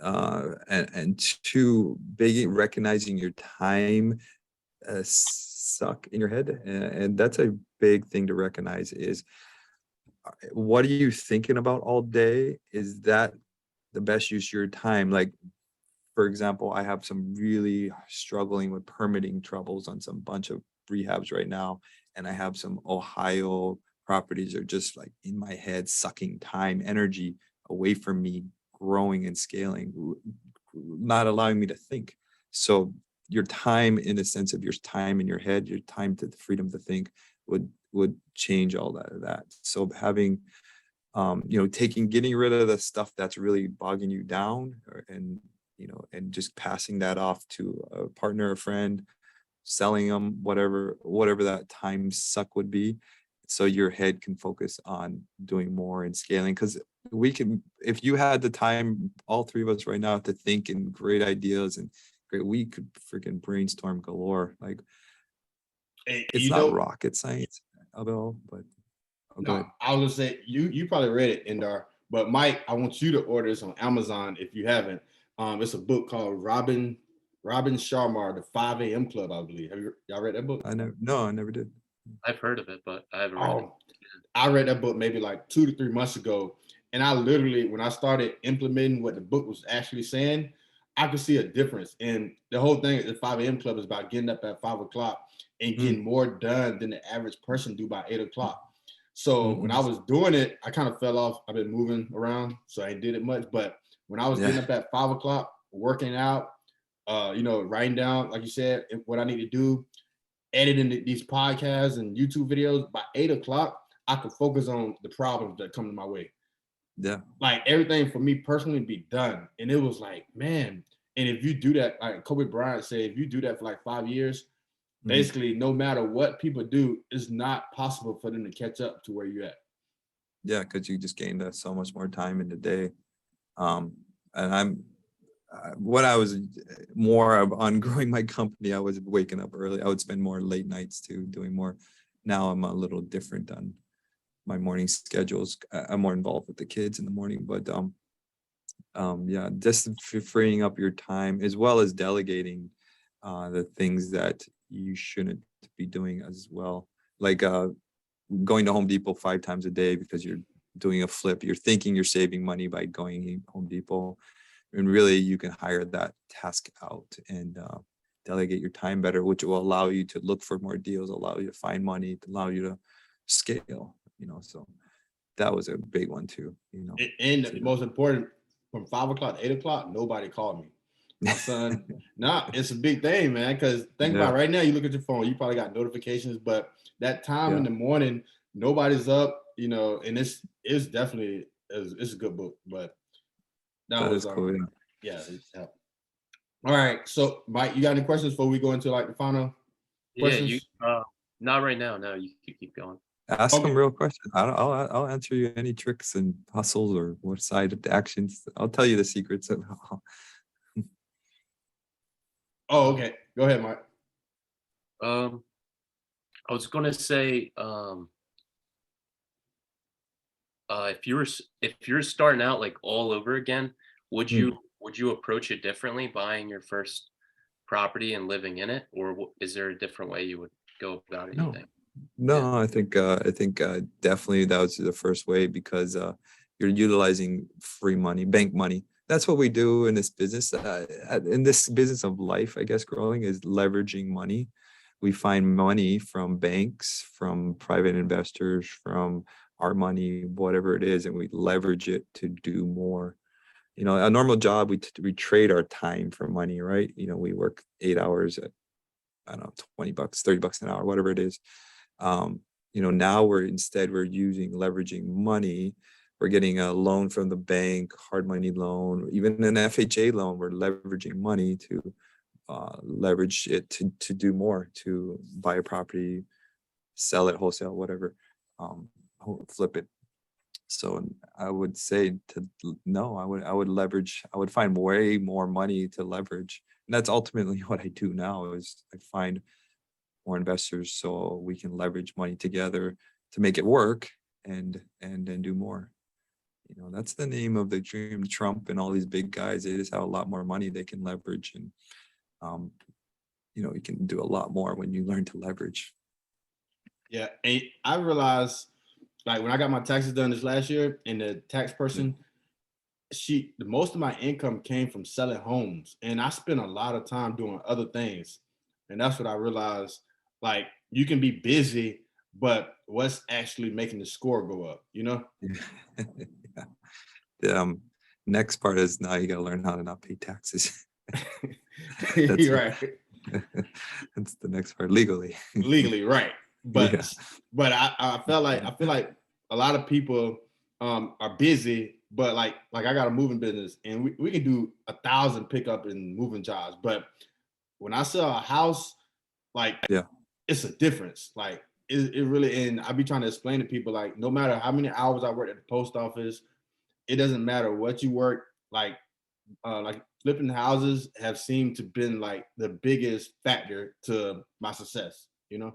and two, recognizing your time suck in your head, and that's a big thing to recognize. Is what are you thinking about all day? Is that the best use of your time? Like, for example, I have some really struggling with permitting troubles on some bunch of rehabs right now, and I have some Ohio properties are just like in my head, sucking time, energy away from me, growing and scaling, not allowing me to think. So your time, in the sense of your time in your head, your time to the freedom to think, would change all that. So having, getting rid of the stuff that's really bogging you down, and just passing that off to a partner, a friend, selling them, whatever that time suck would be, so your head can focus on doing more and scaling. Because if you had the time, all three of us right now, to think in great ideas and we could freaking brainstorm galore. Like, it's not rocket science at all, but no, I was gonna say you probably read it, Indar, but Mike, I want you to order this on Amazon if you haven't. It's a book called Robin Robin Sharma, the 5 a.m. Club, I believe. Y'all read that book? I never did. I've heard of it, but I haven't read it. I read that book maybe like 2 to 3 months ago. And I literally, when I started implementing what the book was actually saying, I could see a difference. And the whole thing at the 5 a.m. Club is about getting up at 5 o'clock and getting more done than the average person do by 8 o'clock. So when I was doing it, I kind of fell off. I've been moving around, so I ain't did it much. But when I was getting up at 5 o'clock, working out, writing down, like you said, what I need to do, editing these podcasts and YouTube videos, by 8 o'clock, I could focus on the problems that come to my way. Yeah. Like everything for me personally be done. And it was like, man, and if you do that, like Kobe Bryant said, if you do that for like 5 years, basically no matter what people do, it's not possible for them to catch up to where you're at. Yeah, because you just gained so much more time in the day. And when I was more on growing my company, I was waking up early. I would spend more late nights too, doing more. Now I'm a little different on my morning schedules. I'm more involved with the kids in the morning, but yeah, just freeing up your time as well as delegating the things that you shouldn't be doing as well. Like going to Home Depot 5 times a day because you're doing a flip. You're thinking you're saving money by going to Home Depot. And really, you can hire that task out and delegate your time better, which will allow you to look for more deals, allow you to find money, allow you to scale, so that was a big one too, And the most important, from 5 o'clock to 8 o'clock, nobody called me. My son, it's a big thing, man, because think about it, right now, you look at your phone, you probably got notifications, but that time in the morning, nobody's up, and it's definitely, it's a good book, but that was cool. Yeah. All right, so Mike, you got any questions before we go into like the final questions? Not right now. No, you can keep going. Ask them real questions. I'll answer you any tricks and hustles or what side of the actions. I'll tell you the secrets of how. Oh, okay. Go ahead, Mike. I was gonna say, if you're starting out like all over again, would you approach it differently, buying your first property and living in it, or is there a different way you would go about it? No. You think? No, I think definitely that was the first way, because you're utilizing free money, bank money. That's what we do in this business. In this business of life, I guess, growing is leveraging money. We find money from banks, from private investors, from our money, whatever it is, and we leverage it to do more. A normal job, we trade our time for money, right? We work 8 hours at, I don't know, $20, $30 an hour, whatever it is. Now we're using leveraging money. We're getting a loan from the bank, hard money loan, even an FHA loan. We're leveraging money to leverage it to do more, to buy a property, sell it wholesale, whatever, flip it. So I would say I would find way more money to leverage. And that's ultimately what I do now, is I find more investors so we can leverage money together to make it work and then do more. That's the name of the dream. Trump and all these big guys, they just have a lot more money they can leverage, and you can do a lot more when you learn to leverage. Yeah, and I realized, like, when I got my taxes done this last year, and the tax person, the most of my income came from selling homes, and I spent a lot of time doing other things, and that's what I realized. Like, you can be busy, but what's actually making the score go up? Yeah. The next part is, now you got to learn how to not pay taxes. You're right. That's the next part, legally. Legally, right? But I feel like a lot of people are busy, but like I got a moving business, and we can do 1,000 pickup and moving jobs, but when I sell a house, like, it's a difference. Like, it really, and I be trying to explain to people, like, no matter how many hours I work at the post office, it doesn't matter what you work. Like flipping houses have seemed to been like the biggest factor to my success. It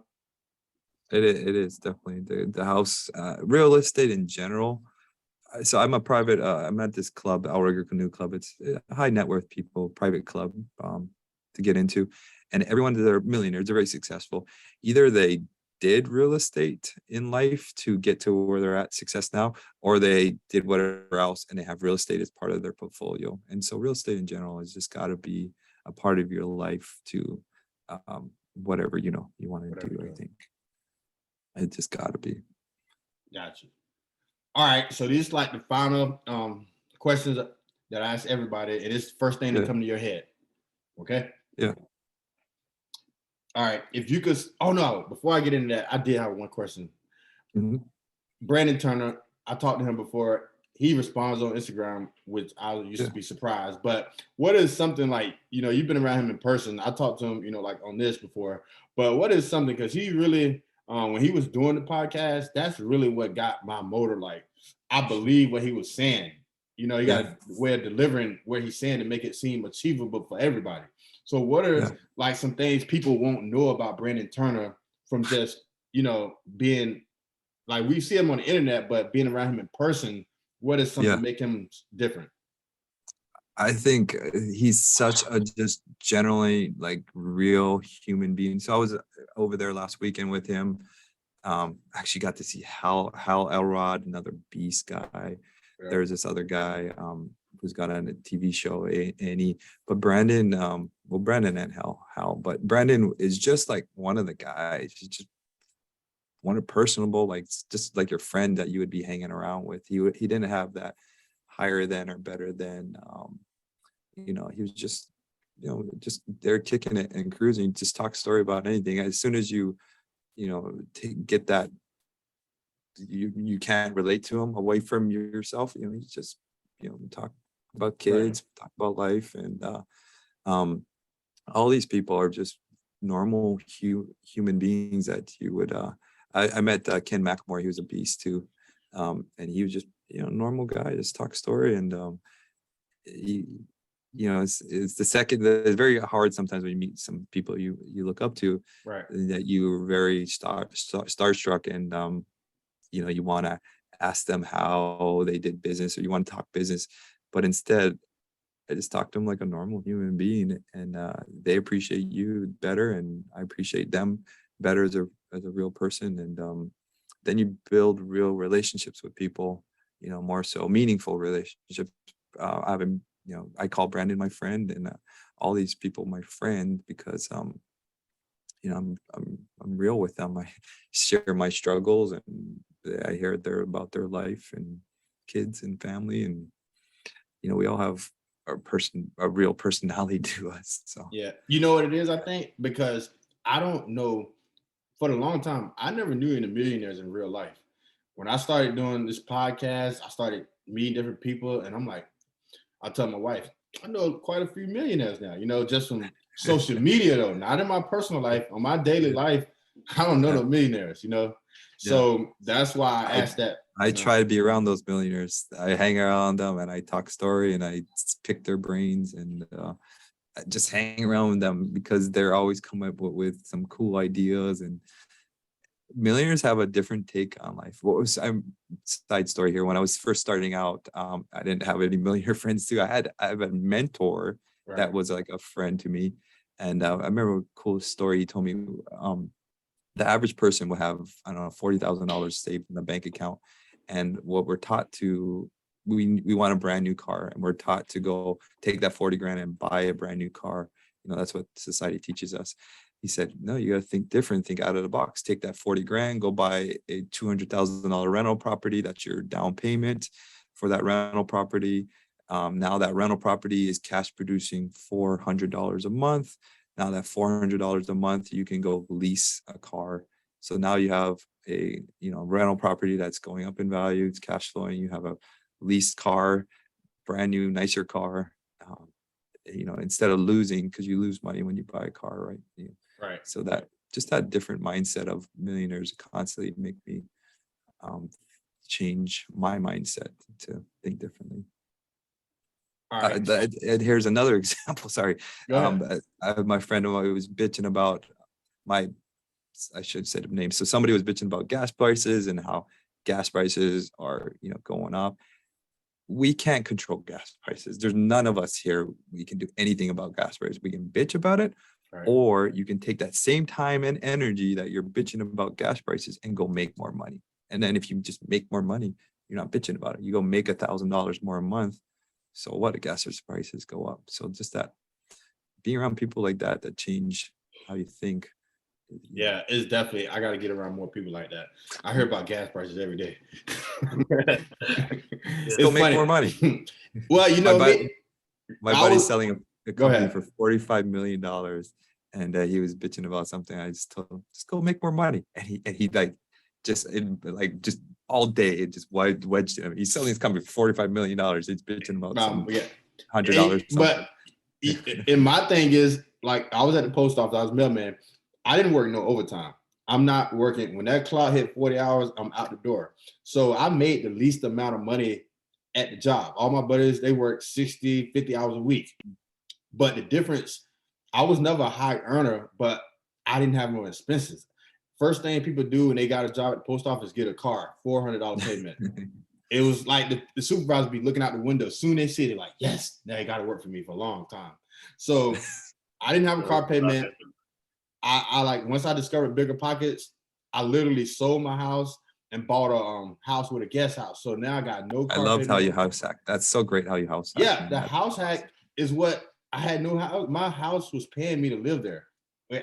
is definitely the house, real estate in general. So I'm at this club, Outrigger Canoe Club. It's high net worth people, private club. to get into. And everyone that are millionaires, they're very successful. Either they did real estate in life to get to where they're at success now, or they did whatever else and they have real estate as part of their portfolio. And so real estate in general has just got to be a part of your life to whatever, you want to do, I think. It just got to be. Gotcha. All right. So these like the final questions that I ask everybody. It is the first thing that come to your head. Okay? Yeah. All right. If you could, oh no, before I get into that, I did have one question. Mm-hmm. Brandon Turner, I talked to him before. He responds on Instagram, which I used to be surprised. But what is something like, you've been around him in person. I talked to him, like on this before. But what is something, because he really, when he was doing the podcast, that's really what got my motor. Like, I believe what he was saying. He got a way of delivering what he's saying to make it seem achievable for everybody. So what are like some things people won't know about Brandon Turner from just, being like, we see him on the internet, but being around him in person, what is something make him different? I think he's such a just generally like real human being. So I was over there last weekend with him. Actually got to see Hal Elrod, another beast guy. Yeah. There's this other guy who's got on a TV show, but Brandon, Brandon and Hal, but Brandon is just like one of the guys. He's just one personable, like just like your friend that you would be hanging around with. He didn't have that higher than or better than. He was just, just there kicking it and cruising. Just talk story about anything. As soon as you, get that, you can't relate to him away from yourself. You just, talk about kids, talk about life, and all these people are just normal human beings that you would. I met Ken McElmore. He was a beast too, and he was just normal guy. Just talk story, and he. It's the second. It's very hard sometimes when you meet some people you look up to, that you're very starstruck, and you want to ask them how they did business, or you want to talk business, but instead, I just talk to them like a normal human being, and they appreciate you better, and I appreciate them better as a real person, and then you build real relationships with people, more so meaningful relationships. I call Brandon my friend, and all these people my friend because I'm real with them. I share my struggles, and I hear about their life and kids and family, and we all have a real personality to us. So you know what it is, I think, because I don't know, for a long time I never knew any millionaires in real life. When I started doing this podcast, I started meeting different people, and I'm like, I tell my wife, I know quite a few millionaires now, just from social media though, not in my personal life. On my daily life, I don't know no millionaires, So that's why I asked that. I try to be around those millionaires. I hang around them and I talk story and I pick their brains and just hang around with them because they're always coming up with some cool ideas, and millionaires have a different take on life. Side story here. When I was first starting out, I didn't have any millionaire friends too. I have a mentor that was like a friend to me. And I remember a cool story he told me. The average person will have, I don't know, $40,000 saved in the bank account. And what we're taught to, we want a brand new car, and we're taught to go take that 40 grand and buy a brand new car. That's what society teaches us. He said, no, you got to think different, think out of the box, take that 40 grand, go buy a $200,000 rental property. That's your down payment for that rental property. Now that rental property is cash producing $400 a month. Now that $400 a month, you can go lease a car. So now you have a rental property that's going up in value. It's cash flowing. You have a leased car, brand new, nicer car. Instead of losing, because you lose money when you buy a car, right? Right. So that different mindset of millionaires constantly make me change my mindset to think differently. All right. And here's another example. Sorry. I have my friend who was bitching about I should say the name. So somebody was bitching about gas prices and how gas prices are, going up. we can't control gas prices. There's none of us here. We can do anything about gas prices. We can bitch about it, Right. or you can take that same time and energy that you're bitching about gas prices and go make more money. And then if you just make more money, you're not bitching about it. You go make $1,000 more a month. So what? The gas prices go up. So just that being around people like that change how you think. Yeah, it's definitely. I got to get around more people like that. I hear about gas prices every day. Still make more money. Well, you know, my buddy's selling a Go company ahead. for $45 million, and he was bitching about something. I just told him, just go make more money. And he like just all day it just wedged him. He's selling his company for $45 million. He's bitching about some $100. But and my thing is, like, I was at the post office. I was mailman. I didn't work no overtime. I'm not working. When that clock hit 40 hours, I'm out the door. So I made the least amount of money at the job. All my buddies, they work 60, 50 hours a week. But the difference, I was never a high earner, but I didn't have no expenses. First thing people do when they got a job at the post office, get a car, $400 payment. It was like the supervisor be looking out the window. Soon they see it, like, yes, they got to work for me for a long time. So I didn't have a car payment. I like, once I discovered bigger pockets, I literally sold my house and bought a house with a guest house. So now I got no car I loved payment. how you house hack. That's so great how you house hack. Yeah, the house hack is what I had no house. My house was paying me to live there.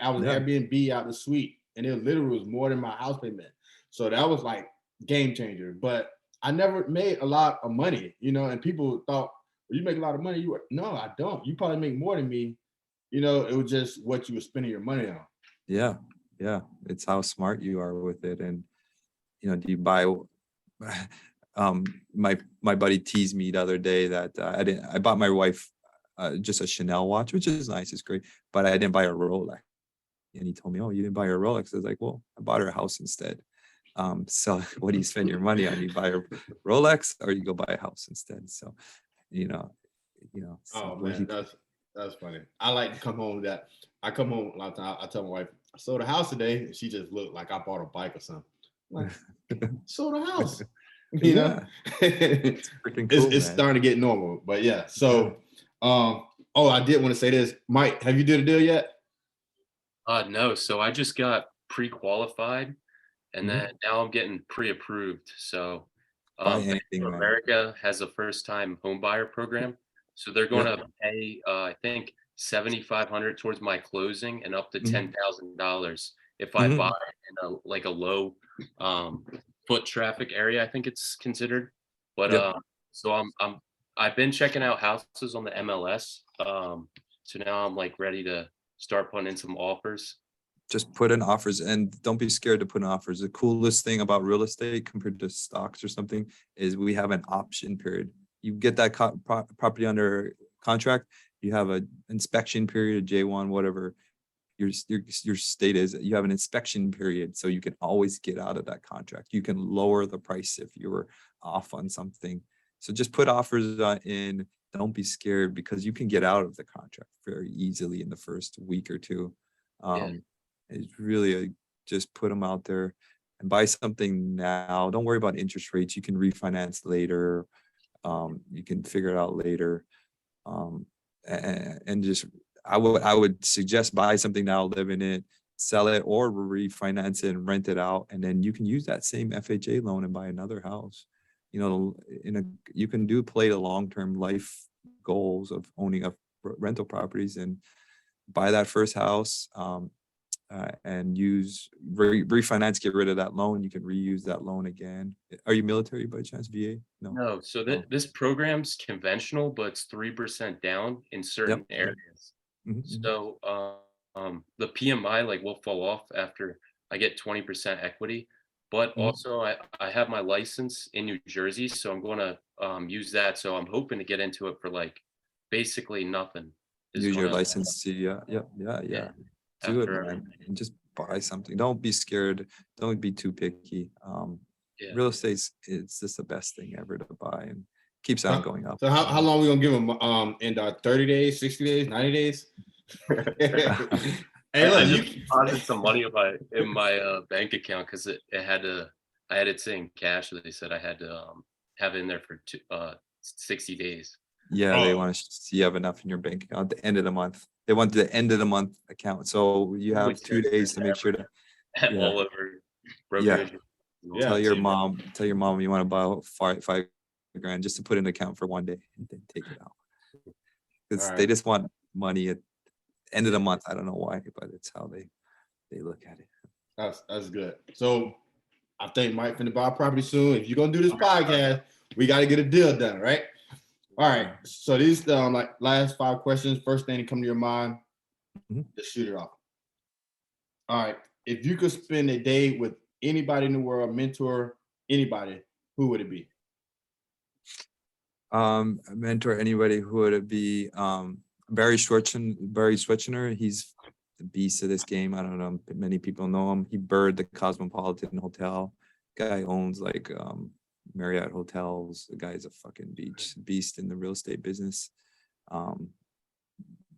I was Airbnb out the suite, and it literally was more than my house payment. So that was like game changer. But I never made a lot of money, you know, and people thought, well, you make a lot of money. No, I don't. You probably make more than me. You know, it was just what you were spending your money on. Yeah. It's how smart you are with it. And, you know, do you buy, my buddy teased me the other day that I bought my wife just a Chanel watch, which is nice. It's great. But I didn't buy a Rolex. And he told me, oh, you didn't buy her Rolex. I was like, well, I bought her a house instead. So what do you spend your money on? You buy a Rolex or you go buy a house instead? So, you know. Oh man, that's funny. I like to come home I come home a lot of times. I tell my wife, I sold a house today. And she just looked like I bought a bike or something. I'm like, sold a house. You know, it's freaking cool. It's starting to get normal. But yeah. So, I did want to say this. Mike, have you did a deal yet? No. So I just got pre-qualified, and then now I'm getting pre-approved. So Bank of America has a first-time home buyer program. So they're going to pay, I think, $7,500 towards my closing and up to $10,000 if I buy in a low foot traffic area, I think it's considered. But so I've been checking out houses on the MLS. So now I'm like ready to start putting in some offers. Just put in offers and don't be scared to put in offers. The coolest thing about real estate compared to stocks or something is we have an option period. You get that property under contract, you have an inspection period, a J1, whatever your state is. You have an inspection period, so you can always get out of that contract. You can lower the price if you were off on something. So just put offers in. Don't be scared because you can get out of the contract very easily in the first week or two. It's really just put them out there and buy something now. Don't worry about interest rates. You can refinance later. You can figure it out later. And just I would suggest buy something now, live in it, sell it, or refinance it and rent it out, and then you can use that same FHA loan and buy another house. You know, you can play the long-term life goals of owning a rental properties and buy that first house. And refinance, get rid of that loan. You can reuse that loan again. Are you military by chance, VA? No. So this program's conventional, but it's 3% down in certain areas. So the PMI will fall off after I get 20% equity. But also I have my license in New Jersey, so I'm going to use that. So I'm hoping to get into it for basically nothing. Use your license to yeah. Do it, man. And just buy something. Don't be scared. Don't be too picky. Real estate, it's just the best thing ever to buy and keeps on going up. So how long are we gonna give them? In 30 days, 60 days, 90 days? Hey, look, you deposit some money in my bank account because I had it sitting cash. So they said I had to have it in there for 60 days. Yeah, they Oh. want to see you have enough in your bank account at the end of the month. They want the end of the month account. So you Really have 2 days to make sure to yeah. all over Yeah. brokerage. Yeah. tell your see. mom you want to buy five grand just to put in the account for one day and then take it out. Because All they right. just want money at the end of the month. I don't know why, but it's how they look at it. That's good. So I think Mike finna buy a property soon. If you're gonna do this podcast, we got to get a deal done, right? All right. So these like last 5 questions. First thing to come to your mind, Mhm. just shoot it off. All right. If you could spend a day with anybody in the world, mentor anybody, who would it be? Mentor anybody, who would it be? Barry Schweitzer. He's the beast of this game. I don't know, many people know him. He birthed the Cosmopolitan Hotel. Guy owns like Marriott hotels. The guy's a fucking beast in the real estate business.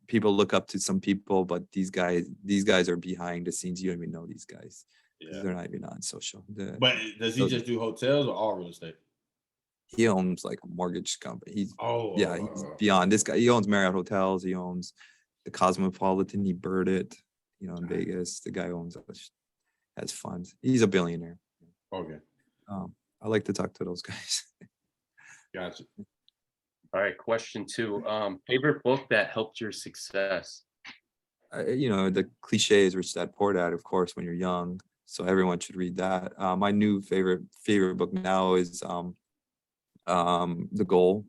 People look up to some people, but these guys are behind the scenes. You don't even know these guys. Yeah. They're not even on social. But does he just do hotels or all real estate? He owns like a mortgage company. He's Oh. beyond this guy. He owns Marriott hotels. He owns the Cosmopolitan. He bird it, in Vegas. The guy has funds. He's a billionaire. Okay. I like to talk to those guys. Gotcha. All right, question 2. Favorite book that helped your success? The cliche is Rich Dad Poor Dad, of course, when you're young. So everyone should read that. My new favorite book now is The Goal.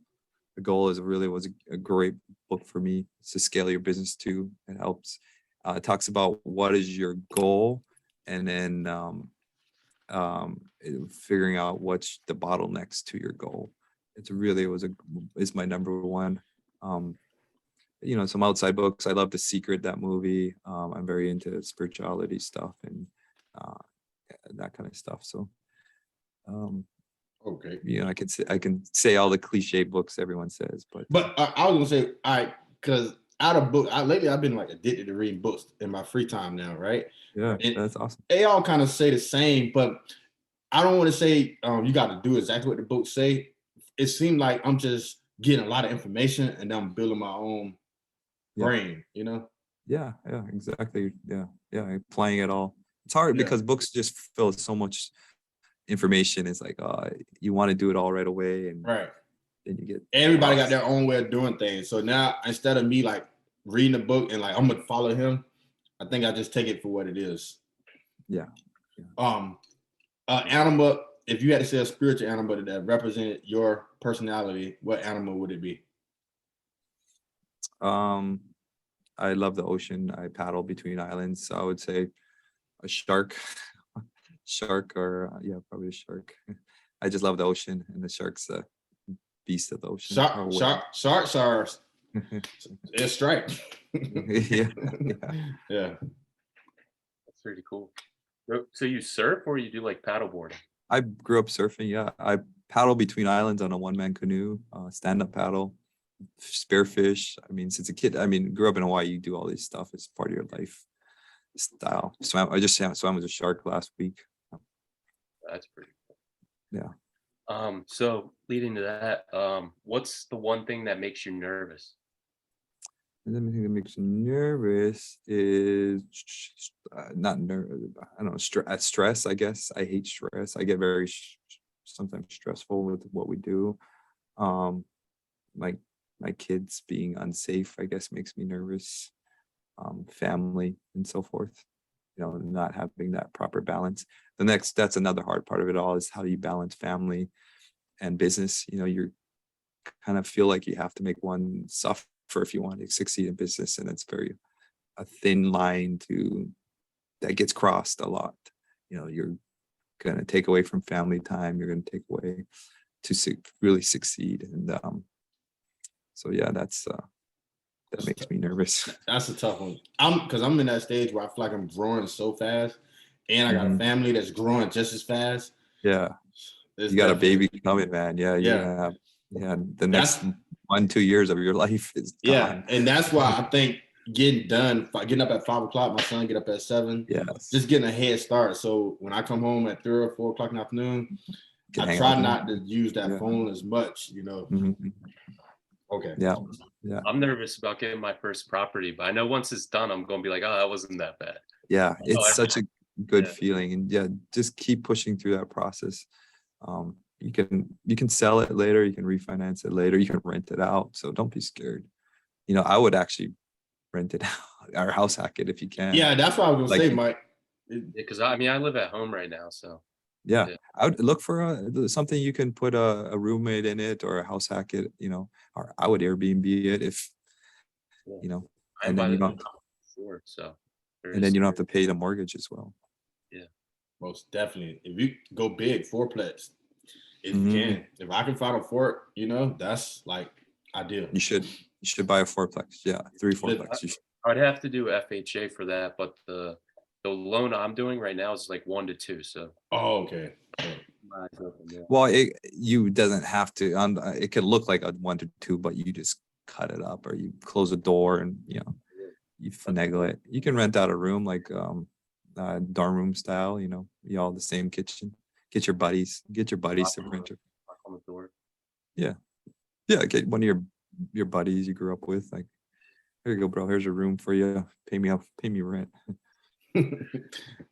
The Goal was a great book for me. It's to scale your business too. It helps. It talks about what is your goal, and then figuring out what's the bottlenecks to your goal. It's my number one. Some outside books. I love The Secret, that movie. I'm very into spirituality stuff and that kind of stuff. So, Okay. I can say all the cliche books everyone says, but I was gonna say, all right, because out of book, lately I've been like addicted to reading books in my free time now, right? yeah, And that's awesome. they all kind of say the same, but I don't want to say you got to do exactly what the books say. It seemed like I'm just getting a lot of information and I'm building my own brain, Yeah, exactly. Yeah, applying it all. It's hard because books just fill so much information. It's like you want to do it all right away, and right. Then you get Everybody got their own way of doing things. So now instead of me like reading a book and like I'm gonna follow him, I think I just take it for what it is. Yeah. Animal. If you had to say a spiritual animal that represented your personality, what animal would it be? I love the ocean. I paddle between islands, so I would say a shark. Probably a shark. I just love the ocean, and the shark's the beast of the ocean. Sharks are it's straight. yeah. That's pretty cool. So you surf or you do like paddleboarding? I grew up surfing. Yeah, I paddle between islands on a one-man canoe, stand-up paddle, spearfish. I mean, since a kid, grew up in Hawaii, you do all this stuff. It's part of your life style. I just swam with a shark last week. That's pretty cool. Yeah. So leading to that, what's the one thing that makes you nervous? And then the thing that makes me nervous is not nervous. I don't know, stress. I guess I hate stress. I get very sometimes stressful with what we do. My kids being unsafe, I guess, makes me nervous. Family and so forth. Not having that proper balance. That's another hard part of it all is how do you balance family and business? You kind of feel like you have to make one suffer if you want to succeed in business, and it's a thin line that gets crossed a lot. You're gonna take away from family time. You're gonna take away to really succeed, and so yeah, that makes me nervous. That's a tough one. Because I'm in that stage where I feel like I'm growing so fast, and I got a family that's growing just as fast. Yeah, you got a baby coming, man. Yeah, the next 1-2 years of your life is gone. And that's why I think getting up at 5 o'clock, my son get up at 7. Yes, just getting a head start. So when I come home at 3 or 4 o'clock in the afternoon, can I hang try out with not them. to use that Yeah. phone as much, Mhm. Okay. Yeah. Yeah. I'm nervous about getting my first property, but I know once it's done, I'm gonna be like, oh, that wasn't that bad. Yeah. It's I- such a good Yeah. feeling. And yeah, just keep pushing through that process. You can sell it later, you can refinance it later, you can rent it out. So don't be scared. I would actually rent it out or house hack it if you can. Yeah, that's what I was gonna Like, say, Mike. Because I mean, I live at home right now, so yeah, yeah. I would look for something you can put a roommate in it or a house hack it, or I would Airbnb it if, Yeah. you know, I and then you invited don't, them before, so and then you don't have to pay the mortgage as well. yeah. Most definitely. If you go big, fourplex, if you Mhm. can. If I can find a fort, that's like ideal. You should buy a fourplex. Yeah, 3 fourplex. You should. I'd have to do FHA for that, but the loan I'm doing right now is like 1 to 2, so Oh, okay. my eyes open, yeah. Well, you doesn't have to. It could look like a 1 to 2, but you just cut it up or you close a door and you finagle it. You can rent out a room like dorm room style. You all the same kitchen. Get your buddies to rent it. Knock on the door. Yeah, get one of your buddies you grew up with. Like, here you go, bro. Here's a room for you. Pay me rent.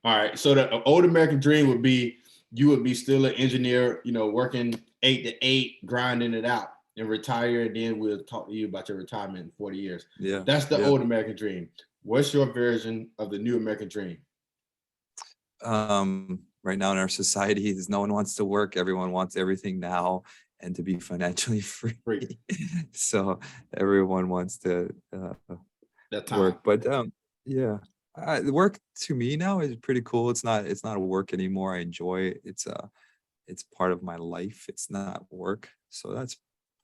All right. So the old American dream would be you would be still an engineer, working 8 to 8, grinding it out, and retire. And then we'll talk to you about your retirement in 40 years. Yeah, That's the yeah. old American dream. What's your version of the new American dream? Right now in our society is no one wants to work. Everyone wants everything now and to be financially free. So everyone wants to work. But yeah, work to me now is pretty cool. It's not a work anymore. I enjoy it. It's part of my life. It's not work. So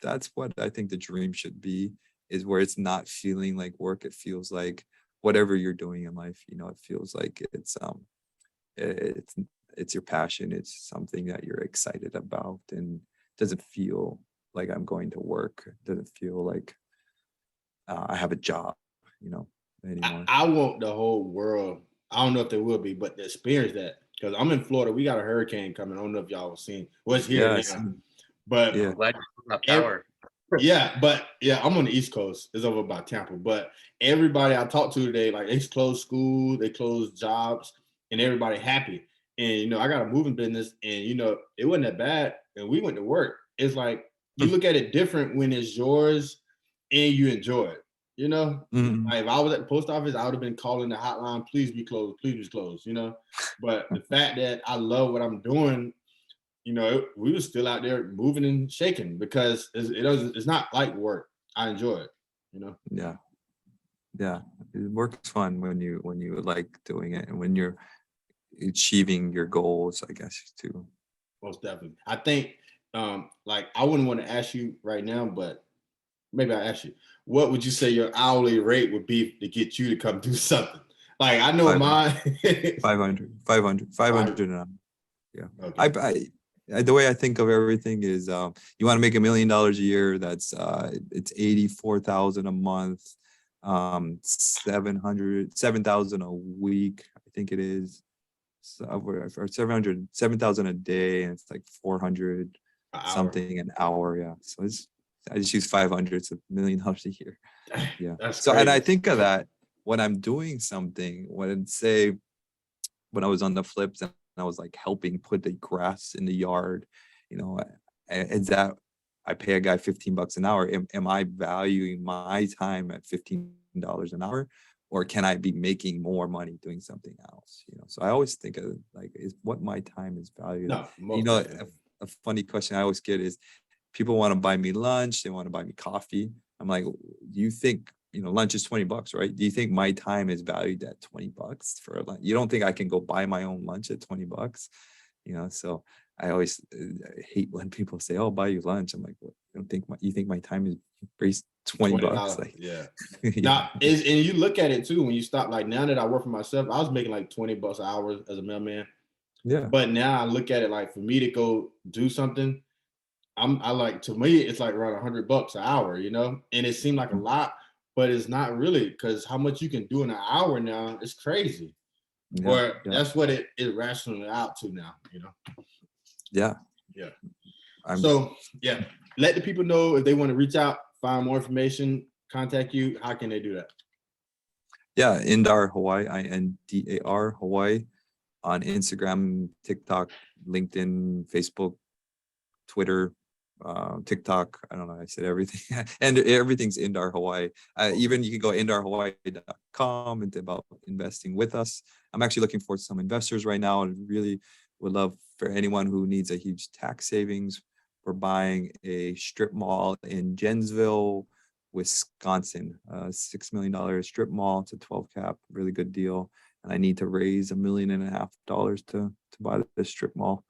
that's what I think the dream should be, is where it's not feeling like work. It feels like whatever you're doing in life, it feels like it's your passion. It's something that you're excited about, and doesn't feel like I'm going to work. It doesn't feel like I have a job, anymore. I want the whole world. I don't know if there will be, but to experience that, because I'm in Florida. We got a hurricane coming. I don't know if y'all have seen. Well, it's here now. But Yeah. I'm glad you got power. I'm on the East Coast. It's over by Tampa. But everybody I talked to today, like, they closed school, they closed jobs, and everybody happy. And I got a moving business, and it wasn't that bad. And we went to work. It's like you look at it different when it's yours and you enjoy it. Mhm. Like, if I was at the post office, I would have been calling the hotline, please be closed, But the fact that I love what I'm doing, we were still out there moving and shaking because it's not like work. I enjoy it, Yeah. Work's fun when you like doing it and when you're achieving your goals, I guess, too. Most definitely. I think, like, I wouldn't want to ask you right now, but maybe I'll ask you, what would you say your hourly rate would be to get you to come do something? Like, I know 500 500 an hour. Yeah. Okay. The way I think of everything is, you want to make $1 million a year. That's it's 84,000 a month, 7,000 a week, I think it is. So, or 7,000 a day, and it's like 400 something an hour. Yeah. So I just use 500. It's $1 million a year. Yeah. That's so crazy. And I think of that when I'm doing something. When I was on the flips and I was like helping put the grass in the yard, is that I pay a guy $15 an hour. Am I valuing my time at $15 an hour, or can I be making more money doing something else? So I always think of like, is what my time is valued. No, a funny question I always get is, people want to buy me lunch, they want to buy me coffee. I'm like, do you think lunch is $20, right? Do you think my time is valued at $20 for a lunch? You don't think I can go buy my own lunch at $20? So I always hate when people say, "Oh, I'll buy you lunch." I'm like, what? You think my time is based $20? Like, yeah. yeah. Now, and you look at it too when you stop. Like, now that I work for myself, I was making like $20 an hour as a mailman. Yeah. But now I look at it like, for me to go do something, to me, it's like around $100 an hour, and it seemed like a lot, but it's not really, because how much you can do in an hour now is crazy. Yeah, or that's what it rationally out to now, Yeah. Yeah. I'm So yeah, let the people know if they want to reach out, find more information, contact you. How can they do that? yeah, Indar Hawaii, INDAR Hawaii on Instagram, TikTok, LinkedIn, Facebook, Twitter, TikTok. I don't know. I said everything, and everything's Indar Hawaii. Even you can go IndarHawaii.com and about investing with us. I'm actually looking for some investors right now, and really would love for anyone who needs a huge tax savings. We're buying a strip mall in Jensville, Wisconsin, $6 million strip mall. It's a 12 cap, really good deal. And I need to raise $1.5 million to buy this strip mall,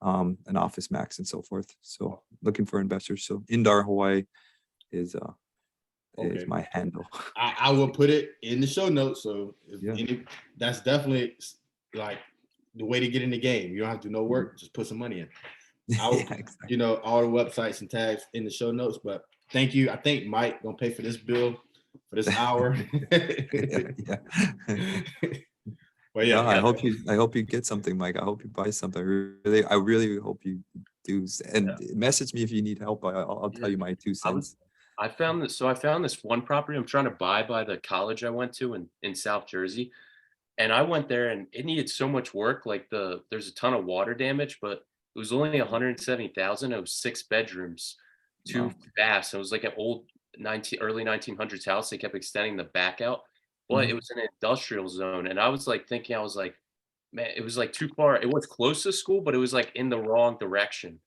and Office Max and so forth. So looking for investors. So Indar Hawaii is Okay. my handle. I will put it in the show notes. So Yeah. that's definitely like the way to get in the game. You don't have to do no work, just put some money in. I'll Yeah, exactly. you know, all the websites and tags in the show notes. But thank you. I think Mike gonna pay for this bill for this hour. Yeah. But yeah, No, I hope you get something, Mike. I hope you buy something. I really hope you do. And message me if you need help. I'll tell you my 2 cents. I found this. So I found this one property I'm trying to buy by the college I went to in South Jersey. And I went there and it needed so much work. Like there's a ton of water damage, but it was only 170,000. It was 6 bedrooms, 2 Wow. baths. It was like an old early 1900s house. They kept extending the back out, but it was an industrial zone. And I was like thinking, I was like, man, it was like too far. It was close to school, but it was like in the wrong direction.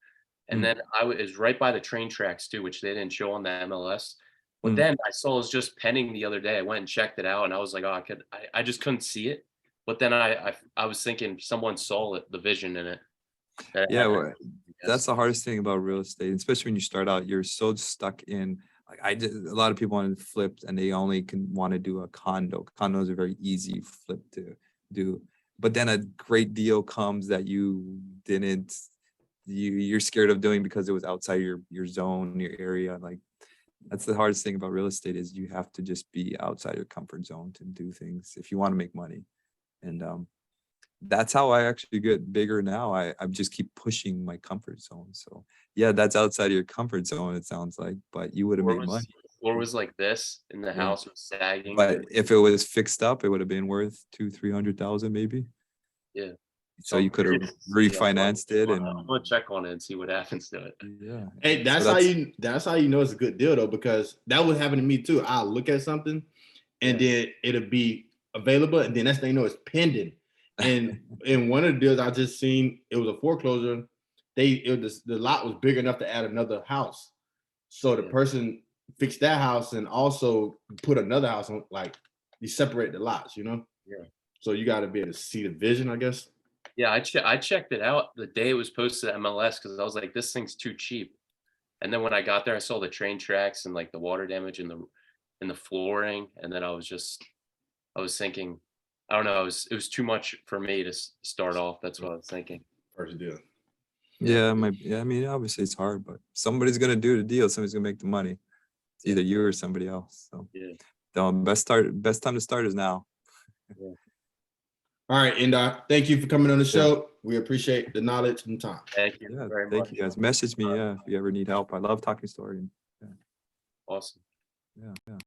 And then it was right by the train tracks too, which they didn't show on the MLS. But then I saw it was just pending the other day. I went and checked it out, and I was like, oh, I just couldn't see it. But then I was thinking someone saw it, the vision in it. Yeah, well, that's the hardest thing about real estate, especially when you start out. You're so stuck in. Like a lot of people want to flip, and they only can want to do a condo. Condos are very easy flip to do, but then a great deal comes that you didn't. You're scared of doing because it was outside your zone, your area. Like that's the hardest thing about real estate is you have to just be outside your comfort zone to do things if you want to make money, and that's how I actually get bigger now. I just keep pushing my comfort zone. So yeah, that's outside of your comfort zone, it sounds like, but you would have made money. Floor was like this in the Yeah. house, was sagging. But if it was fixed up, it would have been worth 200,000-300,000 maybe. Yeah. So you could have refinanced it I'm and gonna check on it and see what happens to it. yeah. hey, that's how you know it's a good deal though, because that would happen to me too. I'll look at something and then it'll be available, and then next thing you know, it's pending. And in one of the deals I just seen, it was a foreclosure. The lot was big enough to add another house. So the person fixed that house and also put another house on, like you separate the lots, you know? Yeah. So you got to be able to see the vision, I guess. Yeah, I checked it out the day it was posted at MLS because I was like, this thing's too cheap. And then when I got there, I saw the train tracks and like the water damage in the flooring, and then I was thinking, I don't know, it was too much for me to start off. That's what I was thinking. First deal. Yeah, I mean, obviously it's hard, but somebody's gonna do the deal. Somebody's gonna make the money. It's either you or somebody else. So the best time to start is now. Yeah. All right, Indar, thank you for coming on the show. We appreciate the knowledge and time. Thank you very much. Thank you guys. Message me, if you ever need help. I love talking story. Awesome. Yeah.